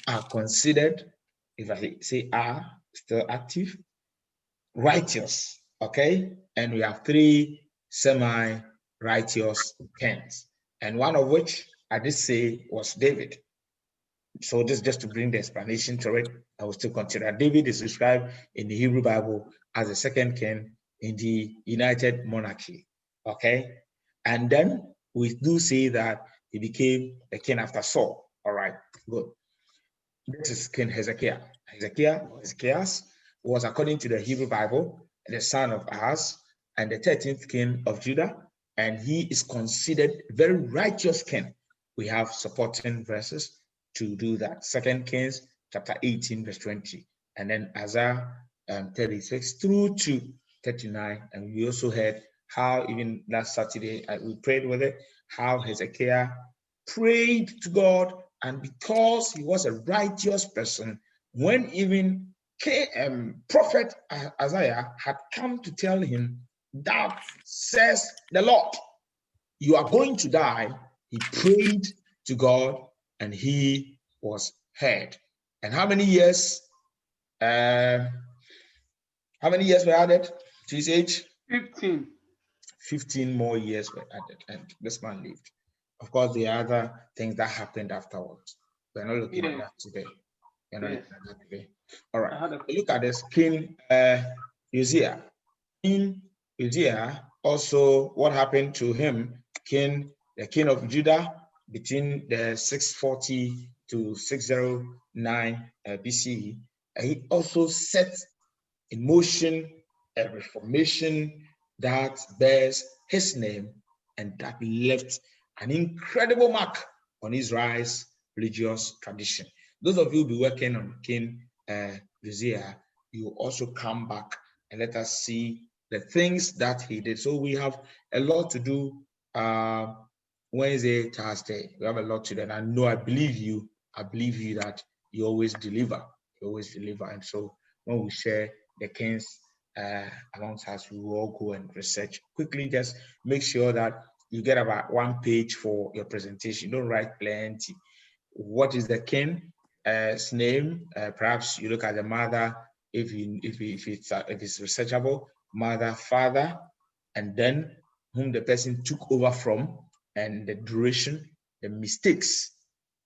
are considered, if I say are still active, righteous, okay? And we have 3 semi-righteous kings, and one of which I did say was David. So this just to bring the explanation to it. I will still consider David is described in the Hebrew Bible as the 2nd king in the United Monarchy, okay? And then we do say that he became the king after Saul. All right, good. This is King Hezekiah. Hezekiah was, according to the Hebrew Bible, the son of Ahaz and the 13th king of Judah, and he is considered very righteous king. We have supporting verses to do that. 2 Kings chapter 18, verse 20, and then Isaiah 36 through to 39. And we also heard how even last Saturday we prayed with it, how Hezekiah prayed to God, and because he was a righteous person, when even prophet Isaiah had come to tell him, "That says the Lord, you are going to die," he prayed to God and he was heard. And how many years? Were added to his age? 15. 15 more years were added, and this man lived. Of course, there are other things that happened afterwards. We're not looking at that today. We're not looking at that today. All right. Look at this. King Uzziah. King Uzziah, also what happened to him, the king of Judah, between the 640 to 609 BCE. He also set in motion a reformation that bears his name and that left an incredible mark on Israel's religious tradition. Those of you who be working on King Uzziah, you will also come back and let us see the things that he did. So we have a lot to do Wednesday, Thursday. We have a lot to do. And I know, I believe you that you always deliver. You always deliver. And so when we share the kings amongst us, we will all go and research quickly. Just make sure that you get about 1 page for your presentation. Don't write plenty. What is the king's name? Perhaps you look at the mother, if it's researchable, mother, father, and then whom the person took over from, and the duration, the mistakes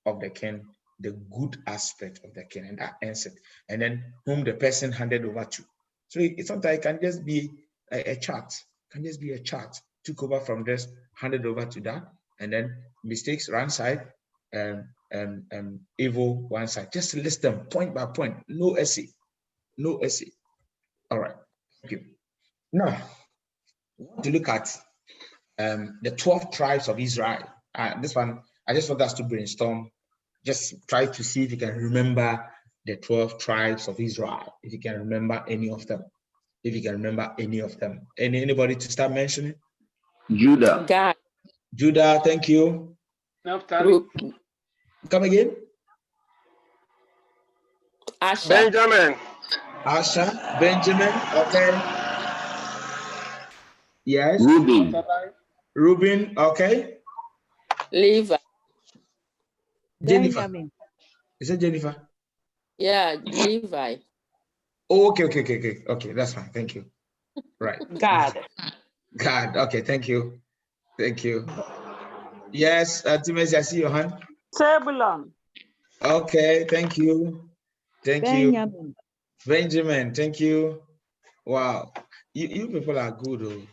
of the king, the good aspect of the king, and that ends it. And then whom the person handed over to. So sometimes it can just be a chart. It can just be a chart. Took over from this, handed over to that, and then mistakes one side, evil one side. Just list them point by point. No essay. No essay. All right. Thank you. Now, we want to look at the 12 tribes of Israel. This one, I just want us to brainstorm. Just try to see if you can remember the 12 tribes of Israel. If you can remember any of them. If you can remember any of them. Anybody to start mentioning? Judah. God. Judah, thank you. Naphtali. Come again? Asher. Benjamin. Asher, Benjamin, okay. Yes. Reuben, okay. Levi. Jennifer. Benjamin. Is it Jennifer? Yeah, Levi. Oh, okay, that's fine. Thank you. Right. God. God. Okay, thank you. Thank you. Yes, Timothy, I see your hand. Zebulon. Okay, thank you. Thank Benjamin. you. Benjamin, thank you. Wow, you people are good.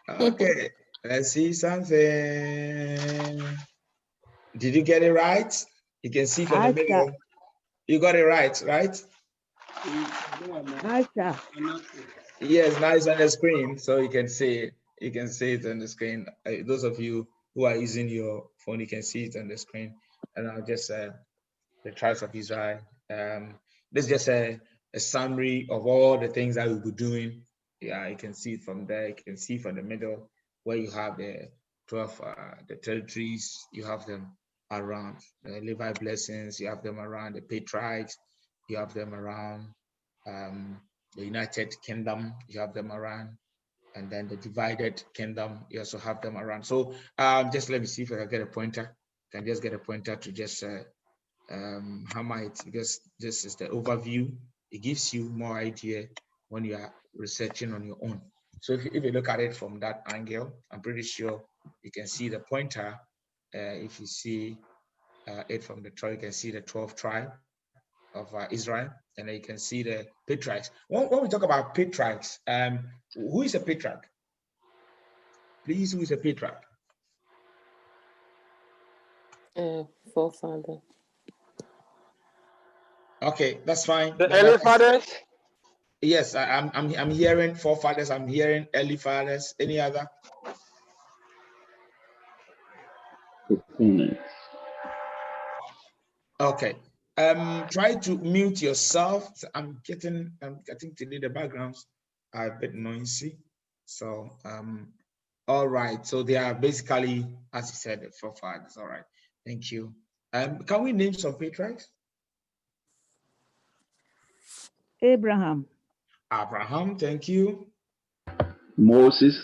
Okay, let's see something. Did you get it right? You can see from the middle. You got it right, right? Asher. Yes, now it's on the screen, so you can see it. You can see it on the screen. Those of you who are using your phone, you can see it on the screen. And I'll just the tribes of Israel. This is just a summary of all the things that we'll be doing. Yeah, you can see it from there. You can see from the middle where you have the 12 the territories. You have them around the Levi blessings. You have them around the patriarchs. You have them around the United Kingdom. You have them around and then the divided kingdom, you also have them around. So just let me see if I can get a pointer. Can just get a pointer to just hammer it, because this is the overview. It gives you more idea when you are researching on your own. So if you look at it from that angle, I'm pretty sure you can see the pointer. If you see it from the top, you can see the 12th tribe of Israel, and then you can see the patriarchs. When we talk about patriarchs, who is a patriarch? Please, who is a patriarch? Forefather. Okay, that's fine. The early fathers? Yes, I'm hearing forefathers. I'm hearing early fathers. Any other? Okay. Try to mute yourself. I think today the backgrounds are a bit noisy. So all right. So they are basically, as you said, the forefathers. All right. Thank you. Can we name some patriarchs? Abraham. Abraham, thank you. Moses.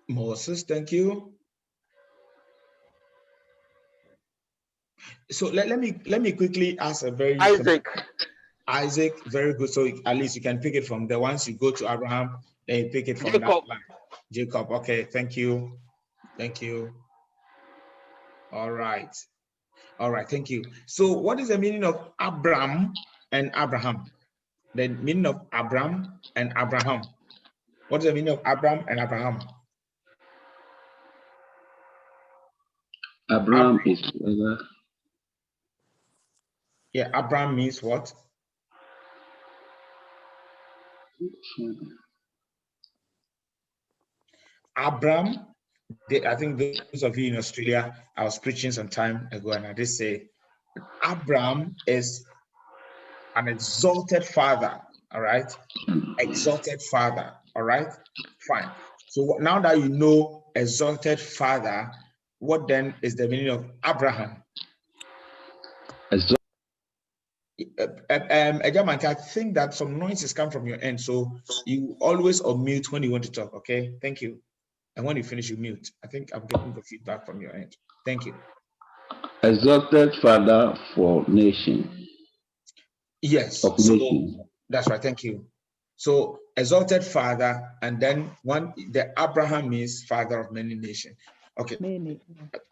Moses, thank you. So let me quickly ask a very Isaac. Isaac, very good. So at least you can pick it from the ones you go to Abraham, then you pick it from Jacob. That line. Jacob, okay, thank you. Thank you. All right. All right, thank you. So what is the meaning of Abram and Abraham? The meaning of Abram and Abraham. What is the meaning of Abram and Abraham? Abraham is brother. Yeah, Abram means what? Abram, I think those of you in Australia, I was preaching some time ago, and I did say Abram is an exalted father, all right? Exalted father, all right? Fine. So now that you know exalted father, what then is the meaning of Abraham? I think that some noises come from your end, so you always unmute when you want to talk, okay? Thank you. And when you finish, you mute. I think I'm getting the feedback from your end. Thank you. Exalted father for nation. Yes, so that's right. Thank you. So exalted father, and then the Abraham means father of many nations. Okay,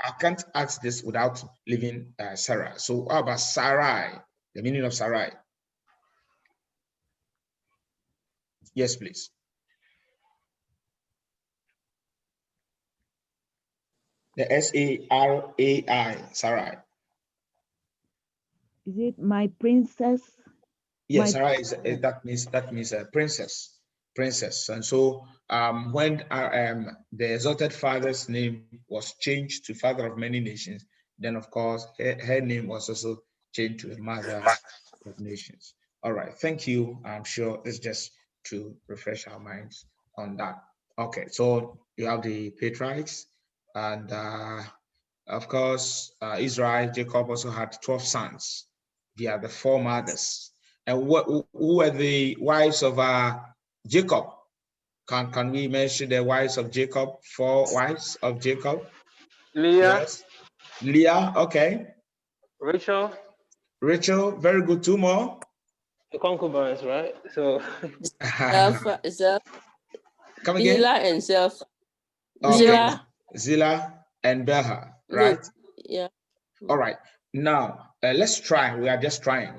I can't ask this without leaving Sarah. So how about Sarai? The meaning of Sarai? Yes, please. The Sarai, Sarai. Is it my princess? Yes, Sarai that means a princess. And so when the exalted father's name was changed to father of many nations, then of course her name was also changed to a mother of nations. All right, thank you. I'm sure it's just to refresh our minds on that. Okay, so you have the patriarchs, and of course Israel, Jacob also had 12 sons via the 4 mothers. And who were the wives of Jacob? Can we mention the wives of Jacob? 4 wives of Jacob? Leah. Yes. Leah, okay. Rachel. Rachel, very good. 2 more. The concubines, right? So. Come again. Zillah and Zelph. Okay. Zillah and Bilhah, right? Yeah. All right. Now let's try. We are just trying.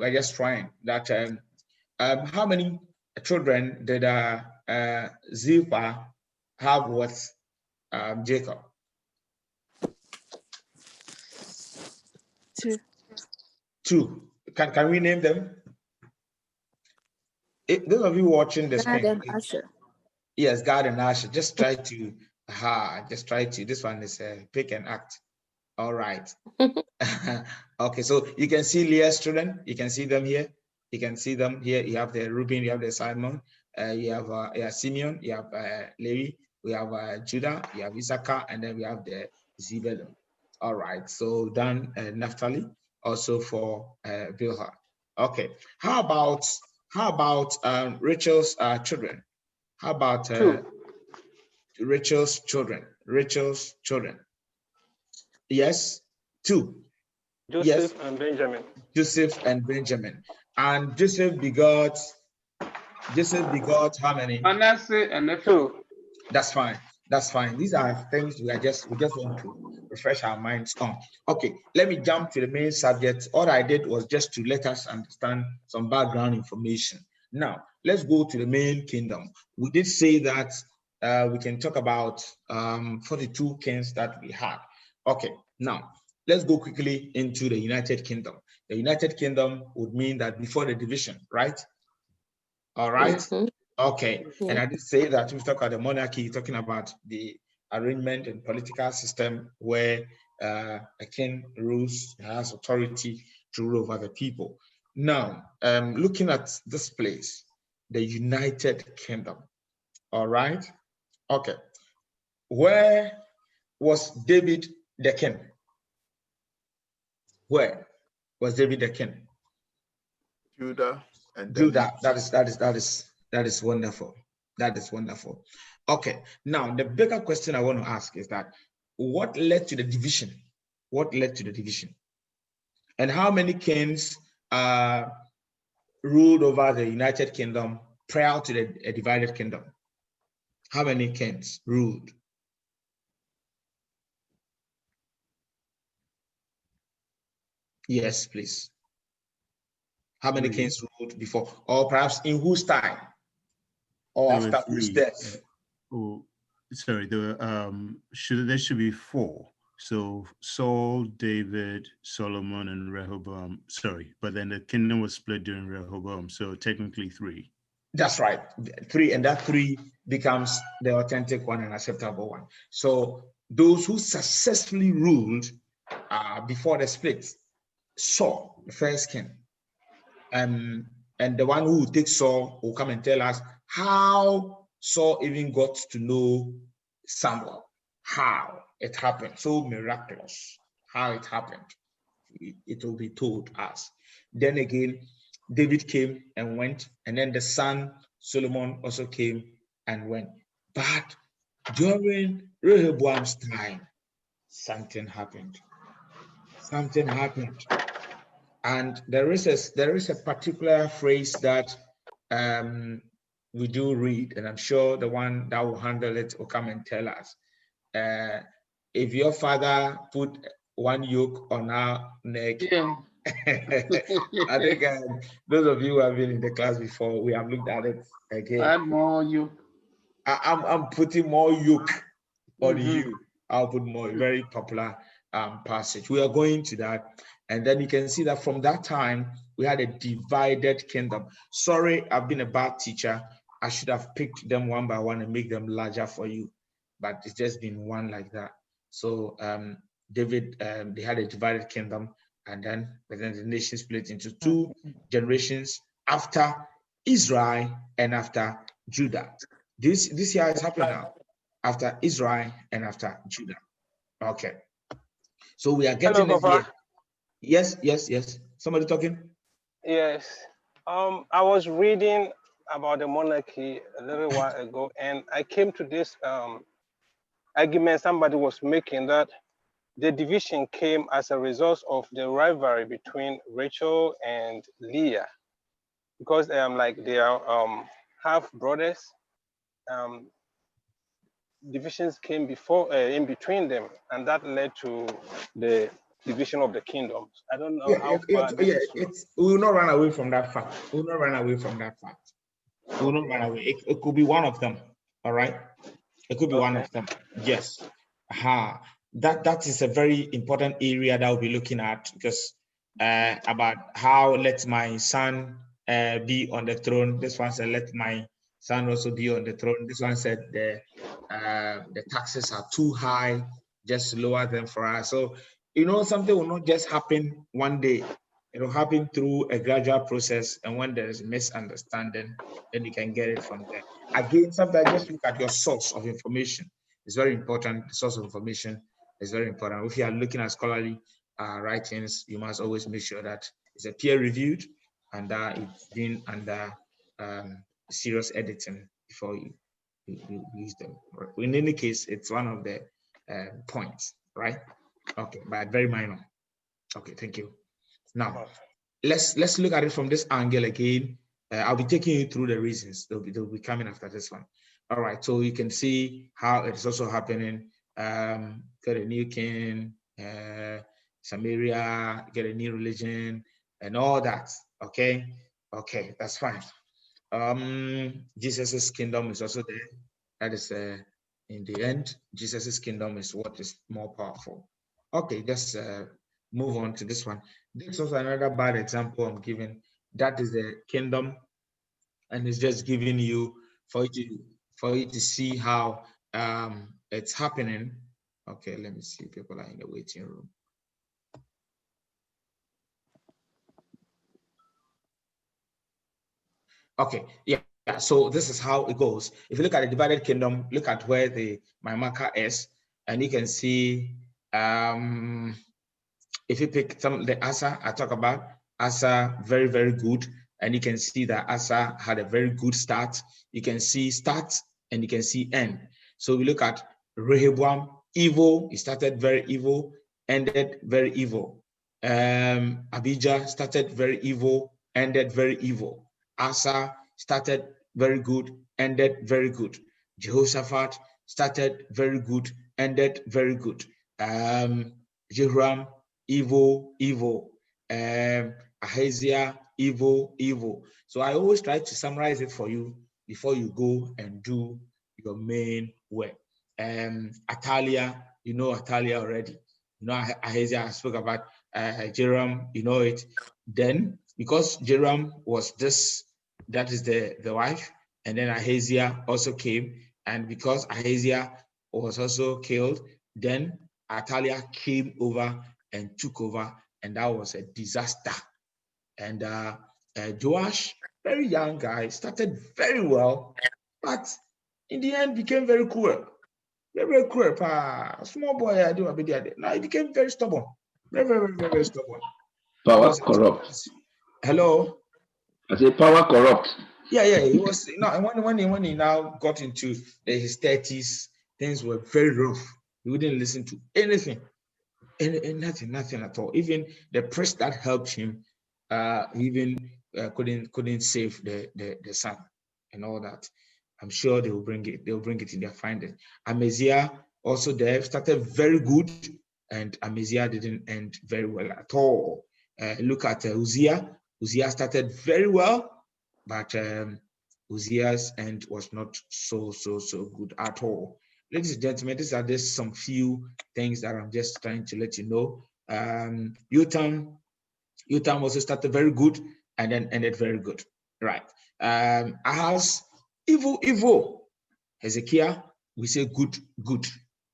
That. How many children did Zilpah have with Jacob? 2. 2. Can we name them? Those of you watching the screen. Yes, Gad and Asher. Just try to. This one is pick and act. All right. Okay, so you can see Leah's children. You can see them here. You have the Reuben, you have the Simon, you have Simeon, you have Levi, we have Judah, you have Issachar, and then we have the Zebulun. All right, so then Naphtali, also for Bilhah. Okay, how about Rachel's children? How about 2? Rachel's children. Rachel's children. Yes, 2. Joseph Yes, and Benjamin. Joseph and Benjamin. And Joseph begot how many? Manasseh and Ephraim. 2. That's fine. That's fine. These are things we just want to refresh our minds on. Okay, let me jump to the main subject. All I did was just to let us understand some background information. Now, let's go to the main kingdom. We did say that we can talk about 42 kings that we had. Okay, now let's go quickly into the United Kingdom. The United Kingdom would mean that before the division, right? All right. Mhm. Okay. Yeah. And I did say that we talk about the monarchy, talking about the arrangement and political system where a king rules, has authority to rule over the people. Now, looking at this place, the United Kingdom. All right. Okay. Where was David the king? Where was David the king? Judah and Judah. That is wonderful. That is wonderful. Okay. Now the bigger question I want to ask is that what led to the division? What led to the division? And how many kings ruled over the United Kingdom prior to the divided kingdom? How many kings ruled? Yes, please. How many kings ruled before? Or perhaps in whose time? Or There after were whose 3. death? Oh, sorry. There should be 4. So Saul, David, Solomon, and Rehoboam. Sorry, but then the kingdom was split during Rehoboam. So technically 3. That's right, 3, and that 3 becomes the authentic one and acceptable one. So those who successfully ruled before the split, Saul, the first king, and the one who will take Saul will come and tell us how Saul even got to know Samuel, how it happened, so miraculous, how it happened. It will be told us. Then again, David came and went, and then the son Solomon also came and went. But during Rehoboam's time, something happened. Something happened. And there is a particular phrase that we do read, and I'm sure the one that will handle it will come and tell us. If your father put one yoke on our neck, Yeah. I think those of you who have been in the class before, we have looked at it again. Add more yoke. I'm putting more yoke on you. I'll put more, very popular passage. We are going to that. And then you can see that from that time, we had a divided kingdom. Sorry, I've been a bad teacher. I should have picked them one by one and make them larger for you. But it's just been one like that. So David, they had a divided kingdom. And then the nation split into 2 generations after Israel and after Judah. This year is happening now, after Israel and after Judah. Okay. So we are getting Hello, it here. Papa. Yes. Somebody talking? Yes. I was reading about the monarchy a little while ago, and I came to this argument somebody was making that the division came as a result of the rivalry between Rachel and Leah, because like they are half brothers. Divisions came before in between them, and that led to the division of the kingdoms. I don't know how far this is true. We will not run away from that fact. We will not run away from that fact. We will not run away. It could be one of them. All right. It could be one of them. Yes. That is a very important area that we'll be looking at, because about how let my son be on the throne. This one said, let my son also be on the throne. This one said the taxes are too high, just lower them for us. So, something will not just happen one day. It will happen through a gradual process. And when there is misunderstanding, then you can get it from there. Again, sometimes just look at your source of information. It's very important. The source of information is very important. If you are looking at scholarly writings, you must always make sure that it's a peer-reviewed and it's been under serious editing before you wisdom. In any case, it's one of the points, right? Okay, but very minor. Okay, thank you. Now, let's look at it from this angle again. I'll be taking you through the reasons. They'll be coming after this one. All right, so you can see how it's also happening. Get a new king, Samaria, get a new religion, and all that. Okay, that's fine. Jesus's kingdom is also there. That is in the end, Jesus's kingdom is what is more powerful. Okay, just move on to this one. This is also another bad example I'm giving. That is the kingdom, and it's just giving you for you to see how it's happening. Okay, let me see. People are in the waiting room. Okay, yeah. So this is how it goes. If you look at the divided kingdom, look at where my marker is, and you can see if you pick the Asa I talk about, Asa very, very good, and you can see that Asa had a very good start. You can see start and you can see end. So we look at Rehoboam, evil. He started very evil, ended very evil. Abijah started very evil, ended very evil. Asa started very good, ended very good. Jehoshaphat started very good, ended very good. Jehoram, evil. Ahaziah, evil. So I always try to summarize it for you before you go and do your main work. Atalia, you know Atalia already. You know Ahaziah, I spoke about Jehoram, you know it. Then, because Jehoram was that is the wife, and then Ahaziah also came, and because Ahaziah was also killed, then Atalia came over and took over, and that was a disaster. And Joash, very young guy, started very well, but in the end became very cruel. Very cruel. Small boy, I do a bit. Now he became very stubborn. Very stubborn. Power corrupt. Hello? I say power corrupt. Yeah. He was when he now got into his 30s, things were very rough. He wouldn't listen to anything. And nothing at all. Even the priest that helped him, couldn't save the son and all that. I'm sure they will bring it. They'll bring it in their findings. Amaziah also there started very good, and Amaziah didn't end very well at all. Look at Uzziah. Uzziah started very well, but Uzziah's end was not so good at all. Ladies and gentlemen, these are just some few things that I'm just trying to let you know. Yotam also started very good and then ended very good. Right. Ahaz, evil. Hezekiah, we say good.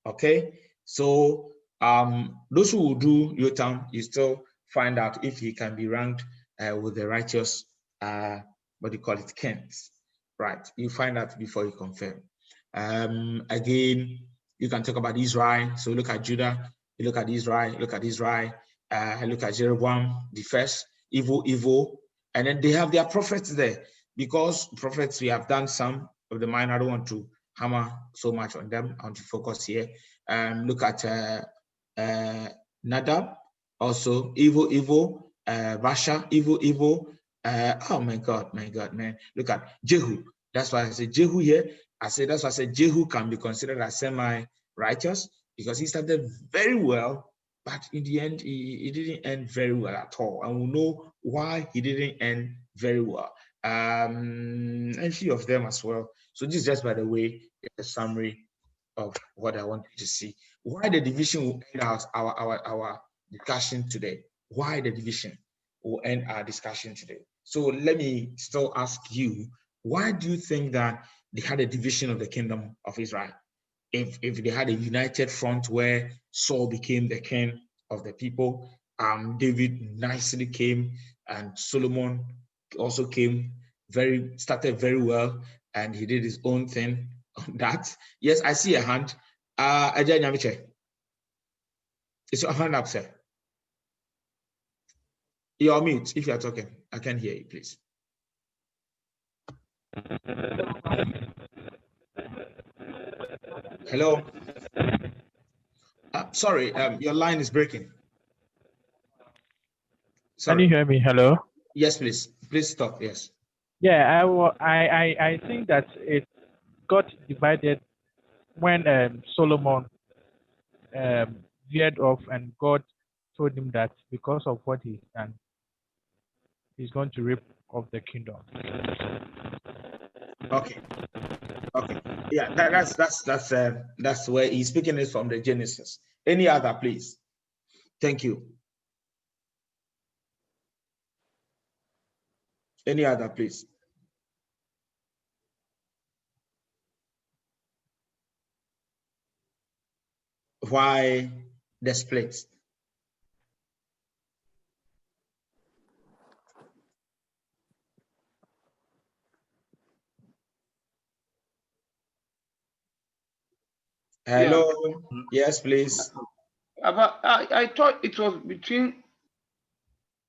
Okay. So those who will do Yotam, you still find out if he can be ranked with the righteous, what do you call it, kings. Right. You find out before you confirm. Again, you can talk about Israel. So look at Judah, you look at Israel, look at Jeroboam, the first, evil. And then they have their prophets there. Because prophets, we have done some of the mine. I don't want to hammer so much on them. I want to focus here. Look at Nadab, also evil. Rasha, evil. Oh my God, man. Look at Jehu. That's why I say Jehu here. That's why I said Jehu can be considered as semi-righteous, because he started very well, but in the end, he didn't end very well at all. And we'll know why he didn't end very well. And a few of them as well. So this is just, by the way, a summary of what I want you to see. Why the division will end our discussion today. Why the division will end our discussion today. So let me still ask you, why do you think that they had a division of the kingdom of Israel? If they had a united front where Saul became the king of the people, David nicely came, and Solomon also came, started very well, and he did his own thing on that. Yes, I see a hand. Is your hand up, sir? You're on mute if you're talking. I can't hear you, please. Hello. Sorry, your line is breaking. Sorry. Can you hear me? Hello. Yes, please. Please stop. Yes. Yeah, I think that it got divided when Solomon veered off, and God told him that because of what he's done, he's going to rip off the kingdom. Okay. Okay. Yeah, that's where he's speaking it from the Genesis. Any other, please? Thank you. Any other, please? Why the split? Hello. Yeah. Yes, please. I thought it was between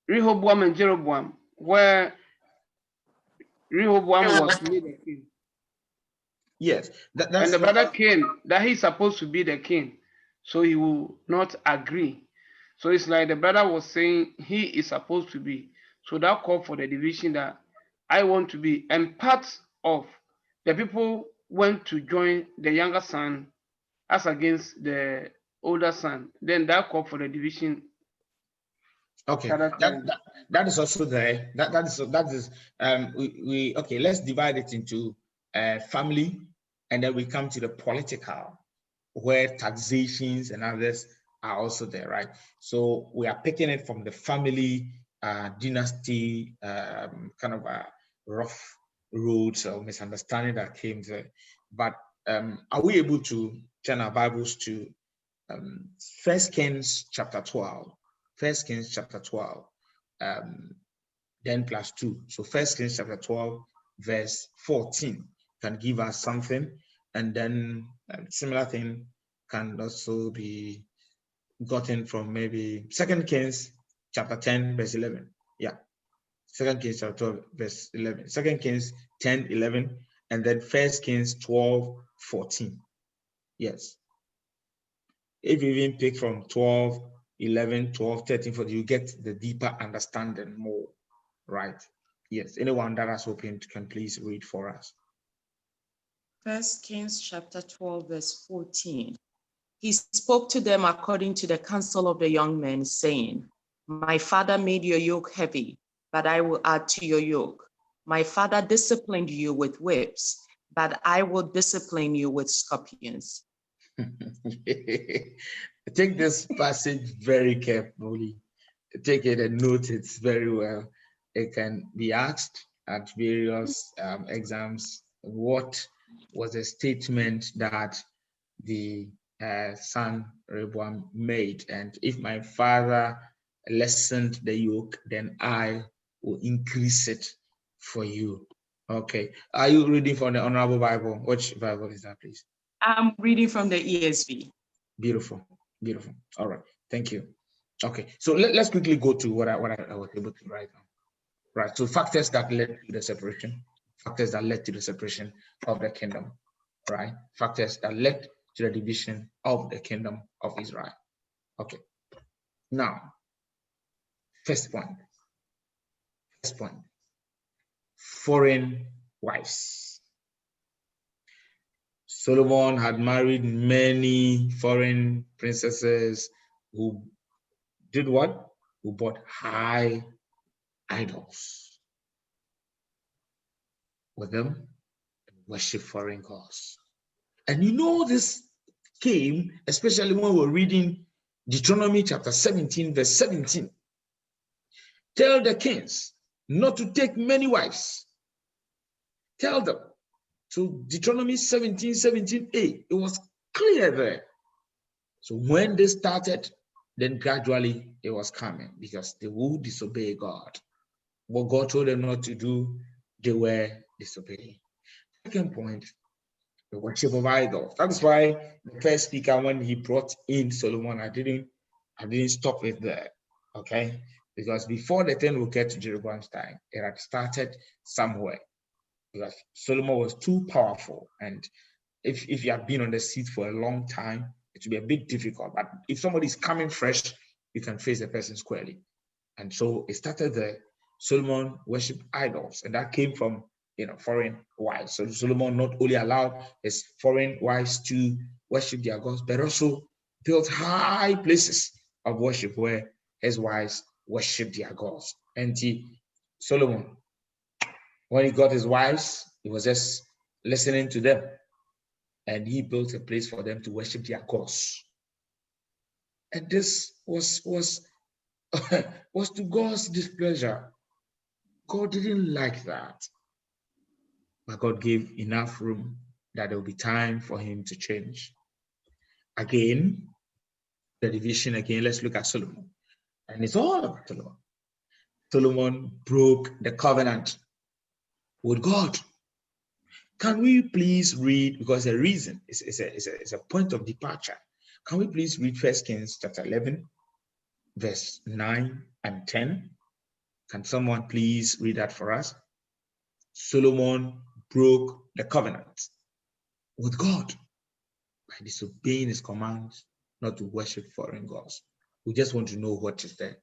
Rehoboam and Jeroboam, where Rehoboam was made a king. Yes, and the brother came that he's supposed to be the king, so he will not agree. So it's like the brother was saying he is supposed to be. So that called for the division that I want to be. And part of the people went to join the younger son as against the older son. Then that called for the division. Okay, that is also there. That is we okay. Let's divide it into family, and then we come to the political, where taxations and others are also there, right? So we are picking it from the family dynasty kind of a rough roads or misunderstanding that came there. But are we able to turn our Bibles to 1 Kings chapter 12? 1 Kings chapter 12, then plus 2. So 1 Kings chapter 12, verse 14 can give us something. And then similar thing can also be gotten from maybe 2 Kings chapter 10, verse 11. Yeah. 2 Kings chapter 12, verse 11. 2 Kings 10, 11. And then 1 Kings 12, 14. Yes. If you even pick from 12, 11, 12, 13, 14, you get the deeper understanding more, right? Yes. Anyone that has opened can please read for us. 1 Kings chapter 12, verse 14. He spoke to them according to the counsel of the young men, saying, my father made your yoke heavy, but I will add to your yoke. My father disciplined you with whips, but I will discipline you with scorpions. Take this passage very carefully. Take it and note it very well. It can be asked at various exams. What was a statement that the son Rehoboam made? And if my father lessened the yoke, then I will increase it for you. Okay. Are you reading from the Honorable Bible? Which Bible is that, please? I'm reading from the ESV. Beautiful, beautiful. All right, thank you. Okay, so let's quickly go to what I was able to write down. Right, so factors that led to the separation, factors that led to the separation of the kingdom, right? Factors that led to the division of the kingdom of Israel. Okay, now, first point, foreign wives. Solomon had married many foreign princesses who did what? Who bought high idols with them and worship foreign gods. And you know this came, especially when we're reading Deuteronomy chapter 17, verse 17. Tell the kings not to take many wives. Tell them. So Deuteronomy 17, 17a, it was clear there. So when they started, then gradually it was coming because they would disobey God. What God told them not to do, they were disobeying. Second point, the worship of idols. That's why the first speaker, when he brought in Solomon, I didn't stop it there. Okay, because before the thing will get to Jeroboam's time, it had started somewhere. Because Solomon was too powerful, and if you have been on the seat for a long time, it will be a bit difficult. But if somebody is coming fresh, you can face the person squarely. And so it started there. Solomon worshipped idols, and that came from foreign wives. So Solomon not only allowed his foreign wives to worship their gods, but also built high places of worship where his wives worshiped their gods. And Solomon, when he got his wives, he was just listening to them, and he built a place for them to worship their gods. And this was to God's displeasure. God didn't like that. But God gave enough room that there will be time for him to change. Again, the division again, let's look at Solomon. And it's all about Solomon. Solomon broke the covenant with God. Can we please read, because the reason is a point of departure. Can we please read 1 Kings chapter 11, verse 9 and 10? Can someone please read that for us? Solomon broke the covenant with God by disobeying his commands not to worship foreign gods. We just want to know what is there.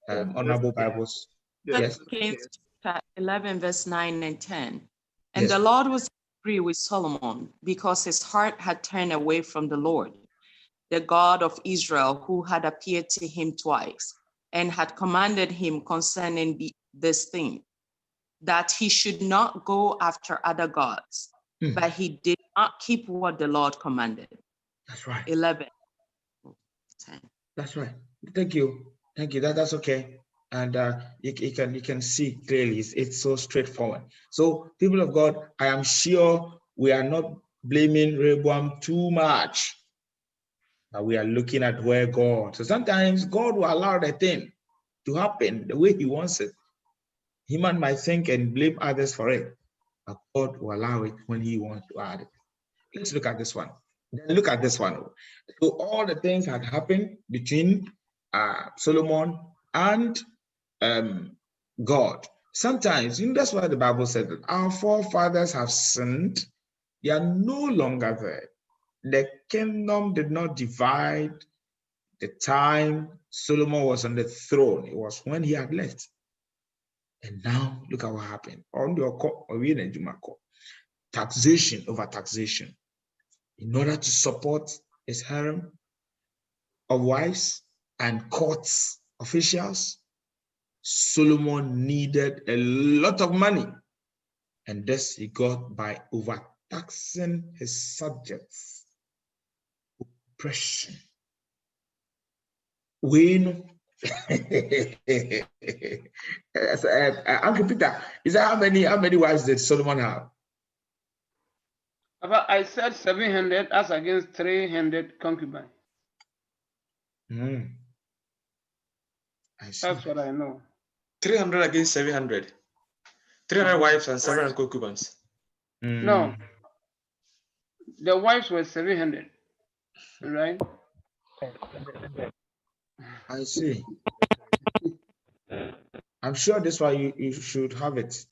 Honorable Bibles. Yes. Kings chapter 11, verse 9 and 10. And Yes. the Lord was angry with Solomon because his heart had turned away from the Lord, the God of Israel, who had appeared to him twice and had commanded him concerning this thing, that he should not go after other gods, but he did not keep what the Lord commanded. That's right. 11. 10. That's right. Thank you. Thank you. That's okay. And you can see clearly, it's so straightforward. So, people of God, I am sure we are not blaming Rehoboam too much, but we are looking at where God. So sometimes God will allow the thing to happen the way he wants it. Human might think and blame others for it, but God will allow it when he wants to add it. Let's look at this one. Then look at this one. So all the things had happened between Solomon and God. Sometimes, that's why the Bible said that our forefathers have sinned. They are no longer there. The kingdom did not divide the time Solomon was on the throne. It was when he had left. And now look at what happened. Taxation over taxation. In order to support his harem of wives and courts officials, Solomon needed a lot of money. And this he got by overtaxing his subjects. Oppression. Uncle Peter, is that how many wives did Solomon have? I said 700 as against 300 concubines. That's what I know. 300 against 700. 300 wives and 700 concubines. No. The wives were 700, right? I see. I'm sure this why you should have it.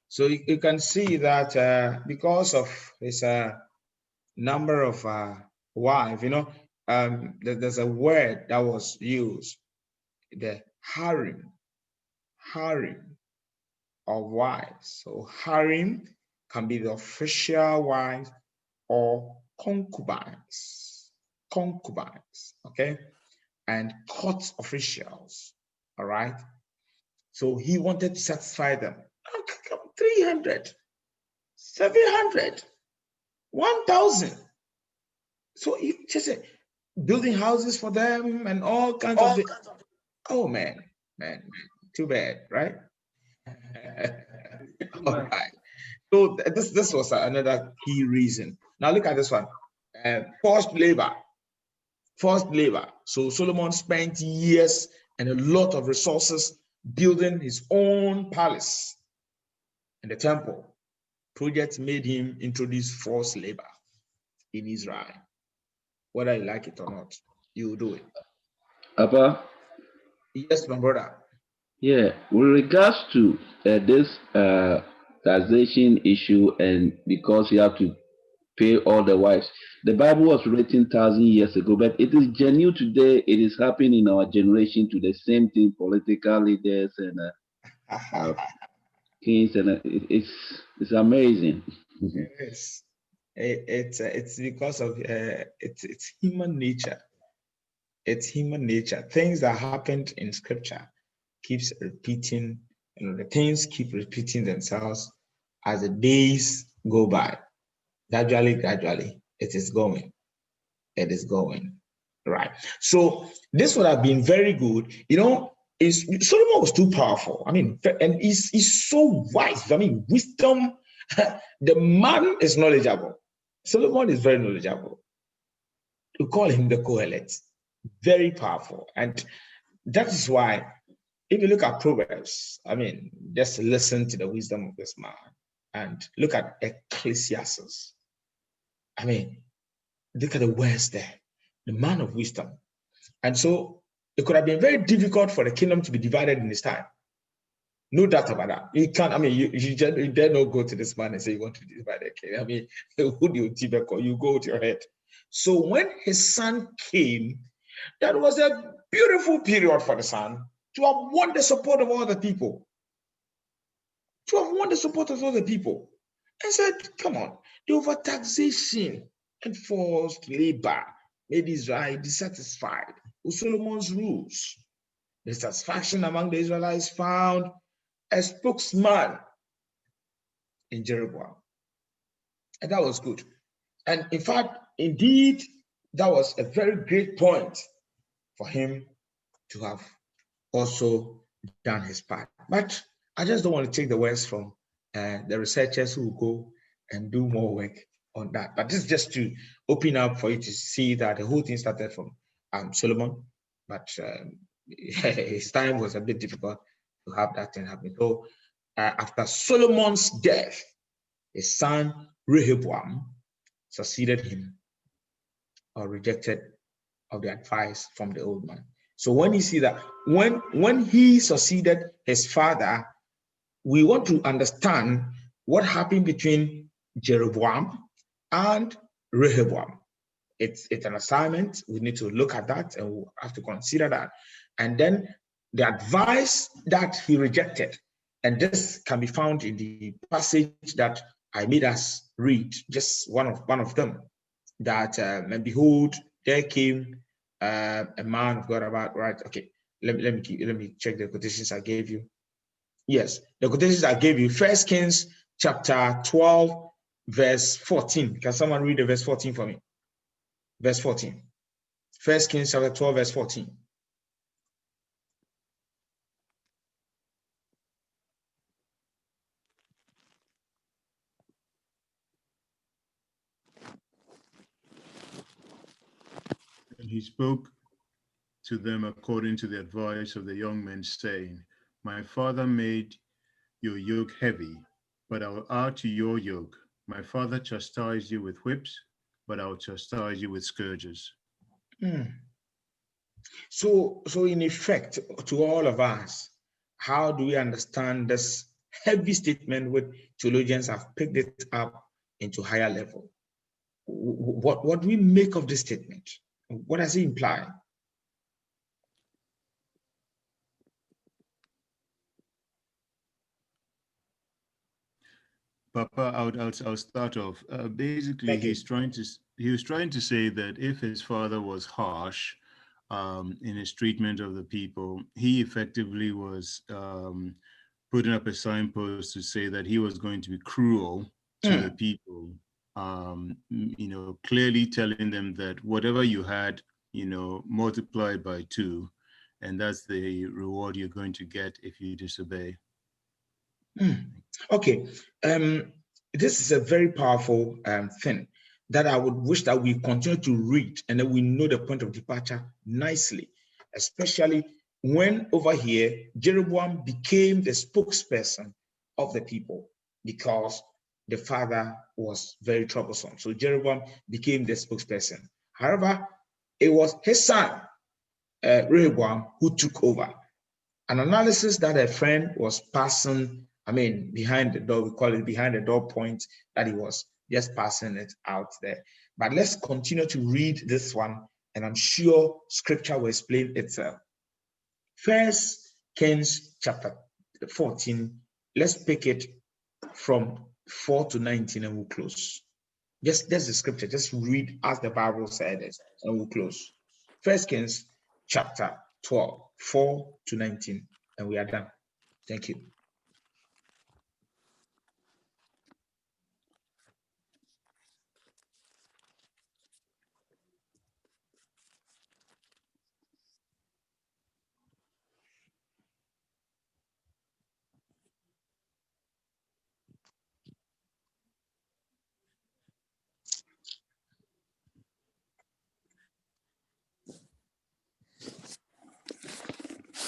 So you can see that because of his number of wives, there's a word that was used, the harem of wives. So harem can be the official wives or concubines, okay? And court officials, all right? So he wanted to satisfy them. 300, 700, 1,000. So he just building houses for them and all kinds of things. Oh man, too bad, right? All right. So this was another key reason. Now look at this one. Forced labor. So Solomon spent years and a lot of resources building his own palace in the temple. Project made him introduce forced labor in Israel. Whether you like it or not, you will do it. Papa? Yes, my brother. Yeah, with regards to this taxation issue, and because you have to pay all the wives, the Bible was written 1,000 years ago, but it is genuine today. It is happening in our generation to the same thing, political leaders and kings, and it's amazing. Yes. It's because of it's human nature. It's human nature. Things that happened in scripture keeps repeating, the things keep repeating themselves as the days go by. Gradually, it is going. It is going. Right. So this would have been very good. Solomon was too powerful. I mean, and he's so wise. I mean, wisdom. The man is knowledgeable. Solomon is very knowledgeable. We call him the Kohelet. Very powerful. And that is why, if you look at Proverbs, I mean, just listen to the wisdom of this man and look at Ecclesiastes. I mean, look at the words there, the man of wisdom. And so it could have been very difficult for the kingdom to be divided in this time. No doubt about that. You can't, I mean, you dare not go to this man and say you want to divide the kingdom. I mean, who do you call? You go with your head. So when his son came, that was a beautiful period for the son to have won the support of all the people. To have won the support of all the people. And said, come on, the overtaxation and forced labor made Israel dissatisfied with Solomon's rules. The satisfaction among the Israelites found a spokesman in Jeroboam. And that was good. And in fact, indeed, that was a very great point for him to have also done his part. But I just don't want to take the words from the researchers who will go and do more work on that. But this is just to open up for you to see that the whole thing started from Solomon, but his time was a bit difficult to have that thing happen. So after Solomon's death, his son Rehoboam succeeded him or rejected of the advice from the old man. So when you see that, when he succeeded his father, we want to understand what happened between Jeroboam and Rehoboam. It's an assignment. We need to look at that and we have to consider that. And then the advice that he rejected, and this can be found in the passage that I made us read, just one of them, that and behold, there came a man of God about, right? Okay, let me check the quotations I gave you. Yes, the quotations I gave you, 1 Kings chapter 12, verse 14. Can someone read the verse 14 for me? Verse 14. 1 Kings chapter 12, verse 14. And he spoke to them according to the advice of the young men, saying, my father made your yoke heavy, but I will add to your yoke. My father chastised you with whips, but I will chastise you with scourges. So in effect, to all of us, how do we understand this heavy statement which theologians have picked it up into higher level? What do we make of this statement? What does it imply? Papa, I'll start off. Basically, he was trying to say that if his father was harsh in his treatment of the people, he effectively was putting up a signpost to say that he was going to be cruel to the people. Clearly telling them that whatever you had, multiplied by 2, and that's the reward you're going to get if you disobey. Okay, this is a very powerful thing that I would wish that we continue to read and that we know the point of departure nicely, especially when over here Jeroboam became the spokesperson of the people because the father was very troublesome. So Jeroboam became the spokesperson. However, it was his son, Rehoboam, who took over. An analysis that a friend was passing, behind the door, we call it behind the door point, that he was just passing it out there. But let's continue to read this one, and I'm sure scripture will explain itself. First Kings chapter 14, let's pick it from 4 to 19 and we'll close. Just that's the scripture, just read as the Bible said it, and we'll close. First Kings chapter 12, 4 to 19, and we are done. Thank you.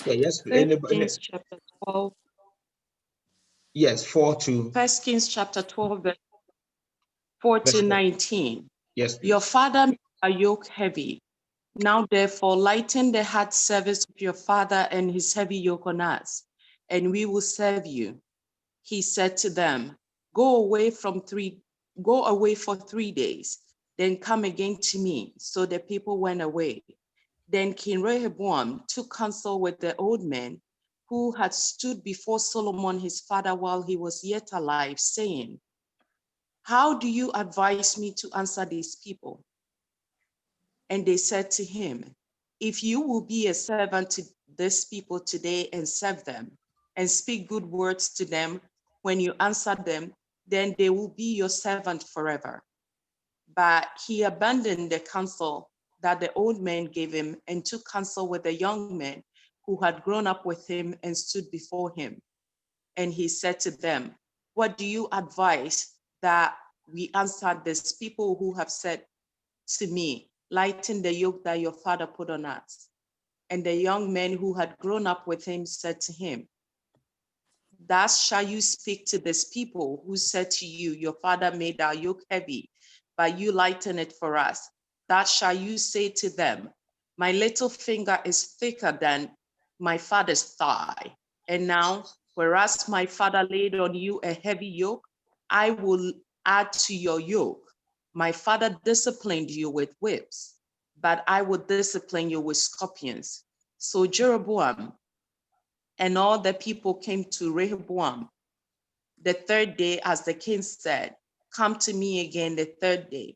Yeah, yes. First Kings chapter 12. Yes, 4 to. First Kings chapter 12, verse 4 to 19. Yes, please. Your father made a yoke heavy. Now therefore lighten the hard service of your father and his heavy yoke on us, and we will serve you. He said to them, Go away for 3 days, then come again to me. So the people went away. Then King Rehoboam took counsel with the old men who had stood before Solomon his father while he was yet alive, saying, How do you advise me to answer these people? And they said to him, If you will be a servant to these people today and serve them, and speak good words to them when you answer them, then they will be your servant forever. But he abandoned the counsel that the old men gave him and took counsel with the young men who had grown up with him and stood before him. And he said to them, What do you advise that we answer these people who have said to me, Lighten the yoke that your father put on us? And the young men who had grown up with him said to him, Thus shall you speak to these people who said to you, Your father made our yoke heavy, but you lighten it for us. That shall you say to them, My little finger is thicker than my father's thigh. And now, whereas my father laid on you a heavy yoke, I will add to your yoke. My father disciplined you with whips, but I will discipline you with scorpions. So Jeroboam and all the people came to Rehoboam the third day, as the king said, Come to me again the third day.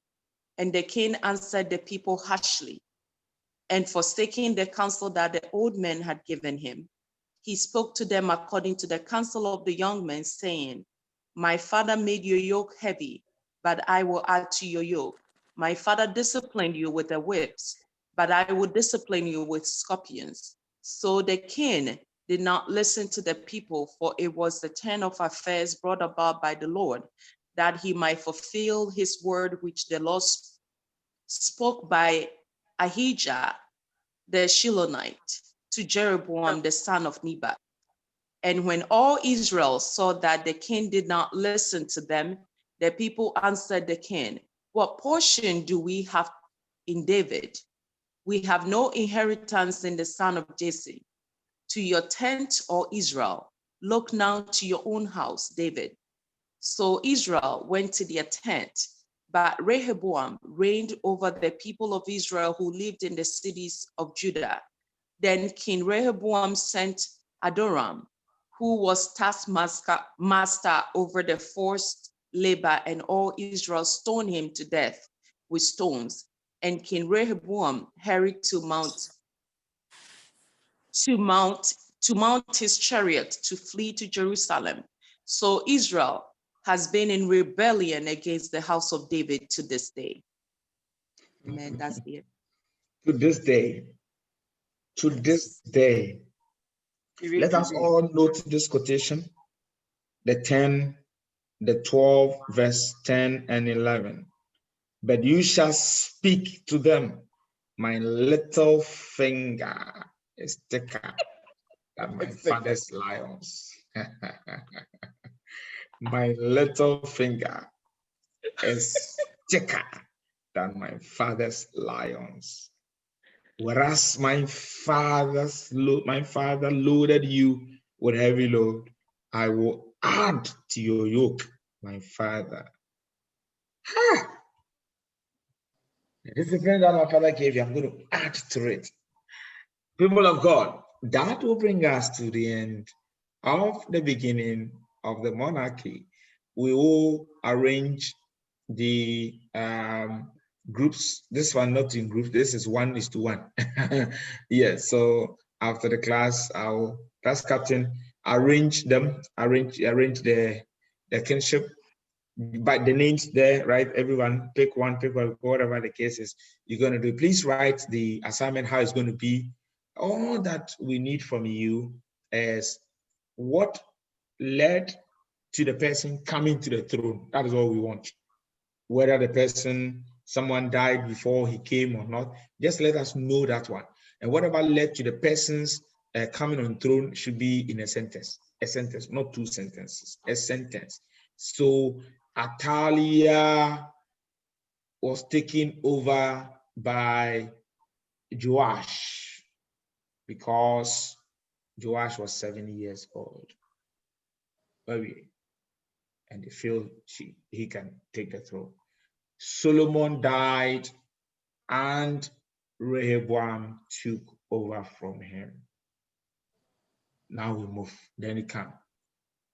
And the king answered the people harshly, and forsaking the counsel that the old men had given him, he spoke to them according to the counsel of the young men, saying, My father made your yoke heavy, but I will add to your yoke. My father disciplined you with the whips, but I will discipline you with scorpions. So the king did not listen to the people, for it was the turn of affairs brought about by the Lord, that he might fulfill his word which the Lord spoke by Ahijah the Shilonite to Jeroboam the son of Nebat. And when all Israel saw that the king did not listen to them, the people answered the king, What portion do we have in David? We have no inheritance in the son of Jesse. To your tent, O Israel, look now to your own house, David. So Israel went to their tent, but Rehoboam reigned over the people of Israel who lived in the cities of Judah. Then King Rehoboam sent Adoram, who was taskmaster over the forced labor, and all Israel stoned him to death with stones. And King Rehoboam hurried to mount his chariot to flee to Jerusalem. So Israel has been in rebellion against the house of David to this day. Amen. That's it. To this day. To this day. Let us all note this quotation, the 10, the 12, verse 10 and 11. But you shall speak to them, my little finger is thicker than my father's lions. My little finger is thicker than my father's lions. Whereas my father loaded you with heavy load, I will add to your yoke, my father. The discipline that my father gave you, I'm going to add to it. People of God, that will bring us to the end of the beginning of the monarchy. We will arrange the groups. This one not in groups. This is 1:1. Yes. So after the class, our class captain arrange them. Arrange the kinship. By the names there, right? Everyone pick one, whatever the case is you're going to do. Please write the assignment, how it's going to be. All that we need from you is what led to the person coming to the throne. That is all we want. Whether the person, someone died before he came or not, just let us know that one. And whatever led to the person's coming on throne should be in a sentence, not 2 sentences, a sentence. So Atalia was taken over by Joash because Joash was 7 years old. And they feel he can take the throne. Solomon died and Rehoboam took over from him. Now we move. Then it comes.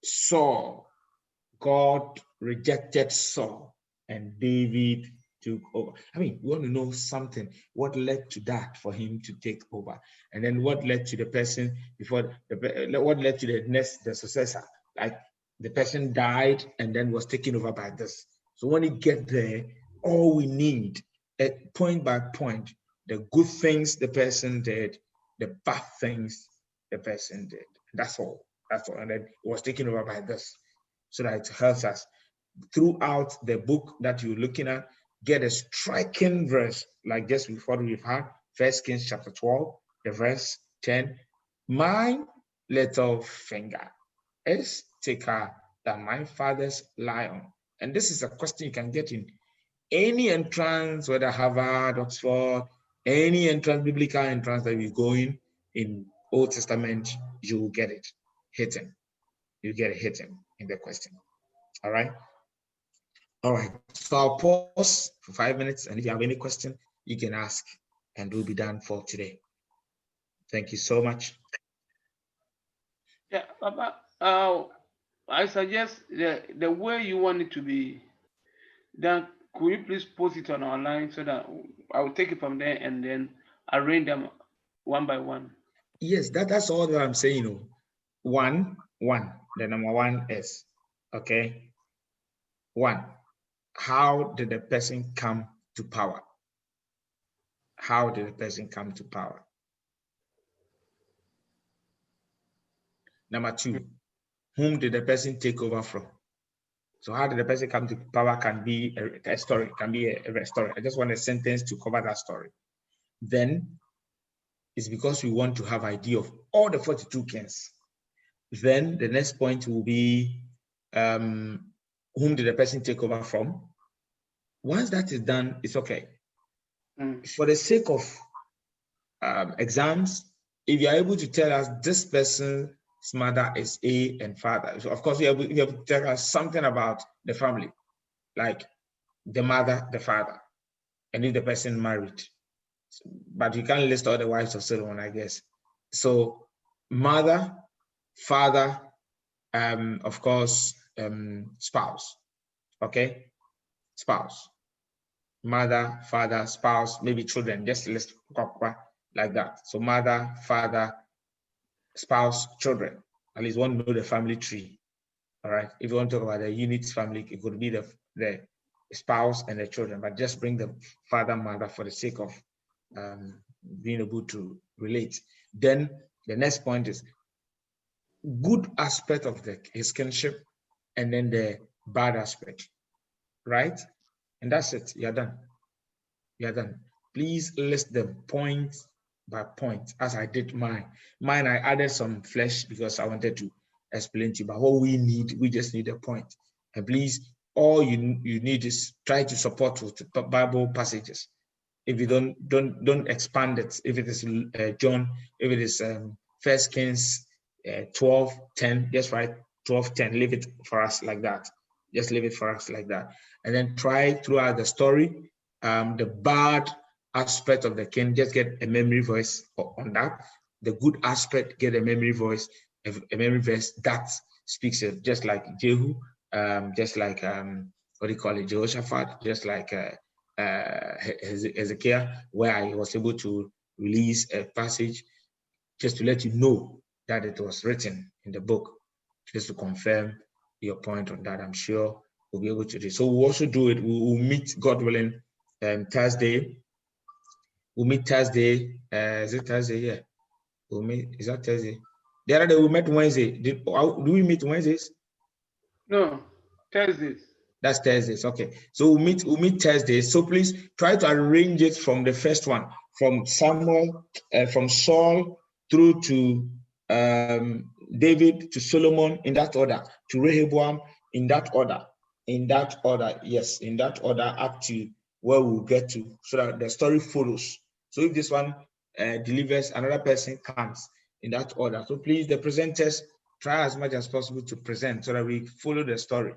Saul. God rejected Saul and David took over. I mean, we want to know something. What led to that for him to take over? And then what led to the person before, what led to the successor? Like the person died and then was taken over by this. So when you get there, all we need, point by point, the good things the person did, the bad things the person did. That's all. And then it was taken over by this. So that it helps us throughout the book that you're looking at, get a striking verse like just before we've had 1 Kings chapter 12, the verse 10. My little finger is thicker than my father's lion. And this is a question you can get in any entrance, whether Harvard, Oxford, any entrance, biblical entrance that you're going in Old Testament, you will get it hidden. You get it hidden in the question. All right. All right. So I'll pause for 5 minutes. And if you have any question, you can ask and we'll be done for today. Thank you so much. Yeah, Papa, I suggest the way you want it to be done, could you please post it on our line so that I will take it from there and then arrange them one by one? Yes, that's all that I'm saying. One, the number one is, okay. 1, how did the person come to power? How did the person come to power? Number 2, whom did the person take over from? So how did the person come to power can be a story, can be a story. I just want a sentence to cover that story. Then it's because we want to have idea of all the 42 kings. Then the next point will be whom did the person take over from? Once that is done, it's okay. For the sake of exams, if you are able to tell us this person's mother is A and father, so of course you have to tell us something about the family, like the mother, the father, and if the person married. But you can't list all the wives of Solomon, I guess. So mother, father, of course, spouse. Okay, spouse, mother, father, spouse, maybe children. Just list like that. So mother, father, spouse, children. At least one know the family tree. All right. If you want to talk about the unit family, it could be the spouse and the children, but just bring the father, mother for the sake of being able to relate. Then the next point is good aspect of his kinship, and then the bad aspect, right? And that's it. You're done. You're done. Please list them point by point, as I did mine. Mine, I added some flesh because I wanted to explain to you. But what we just need a point. And please, all you need is try to support with Bible passages. If you don't expand it, if it is John, if it is 1 Kings 12:10, just write 12:10. Leave it for us like that. Just leave it for us like that, and then try throughout the story. The bad aspect of the king, just get a memory verse on that. The good aspect, get a memory verse, a memory verse that speaks it, just like Jehu, just like what do you call it, Jehoshaphat, just like Hezekiah, where I was able to release a passage just to let you know that it was written in the book, just to confirm your point on that. I'm sure we'll be able to do. So we'll also do it. We will meet, God willing, Thursday. We'll meet Thursday. Is it Thursday? Yeah. We'll meet. Is that Thursday? The other day we met Wednesday. Do we meet Wednesdays? No, Thursdays. That's Thursdays. Okay. So we'll meet Thursdays. So please try to arrange it from the first one, from Samuel, from Saul through to David, to Solomon, in that order, to Rehoboam, in that order. Yes, in that order, up to where we'll get to, so that the story follows. So if this one delivers, another person comes in that order. So please, the presenters, try as much as possible to present so that we follow the story.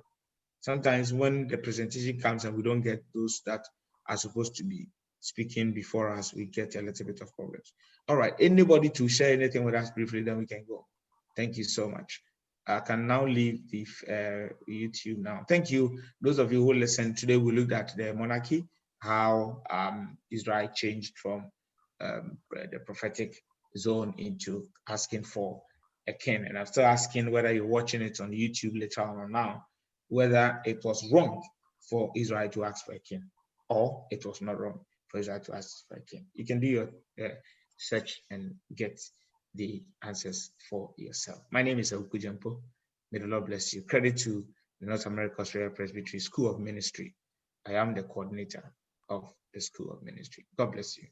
Sometimes when the presentation comes and we don't get those that are supposed to be speaking before us, we get a little bit of problems. All right, anybody to share anything with us briefly, then we can go. Thank you so much. I can now leave the YouTube now. Thank you. Those of you who listened today, we looked at the monarchy, how Israel changed from the prophetic zone into asking for a king. And I'm still asking whether you're watching it on YouTube later on or now, whether it was wrong for Israel to ask for a king, or it was not wrong for Israel to ask for a king. You can do your search and get the answers for yourself. My name is Awuku-Gyampoh. May the Lord bless you. Credit to the North America Australia Presbyterian School of Ministry. I am the coordinator of the School of Ministry. God bless you.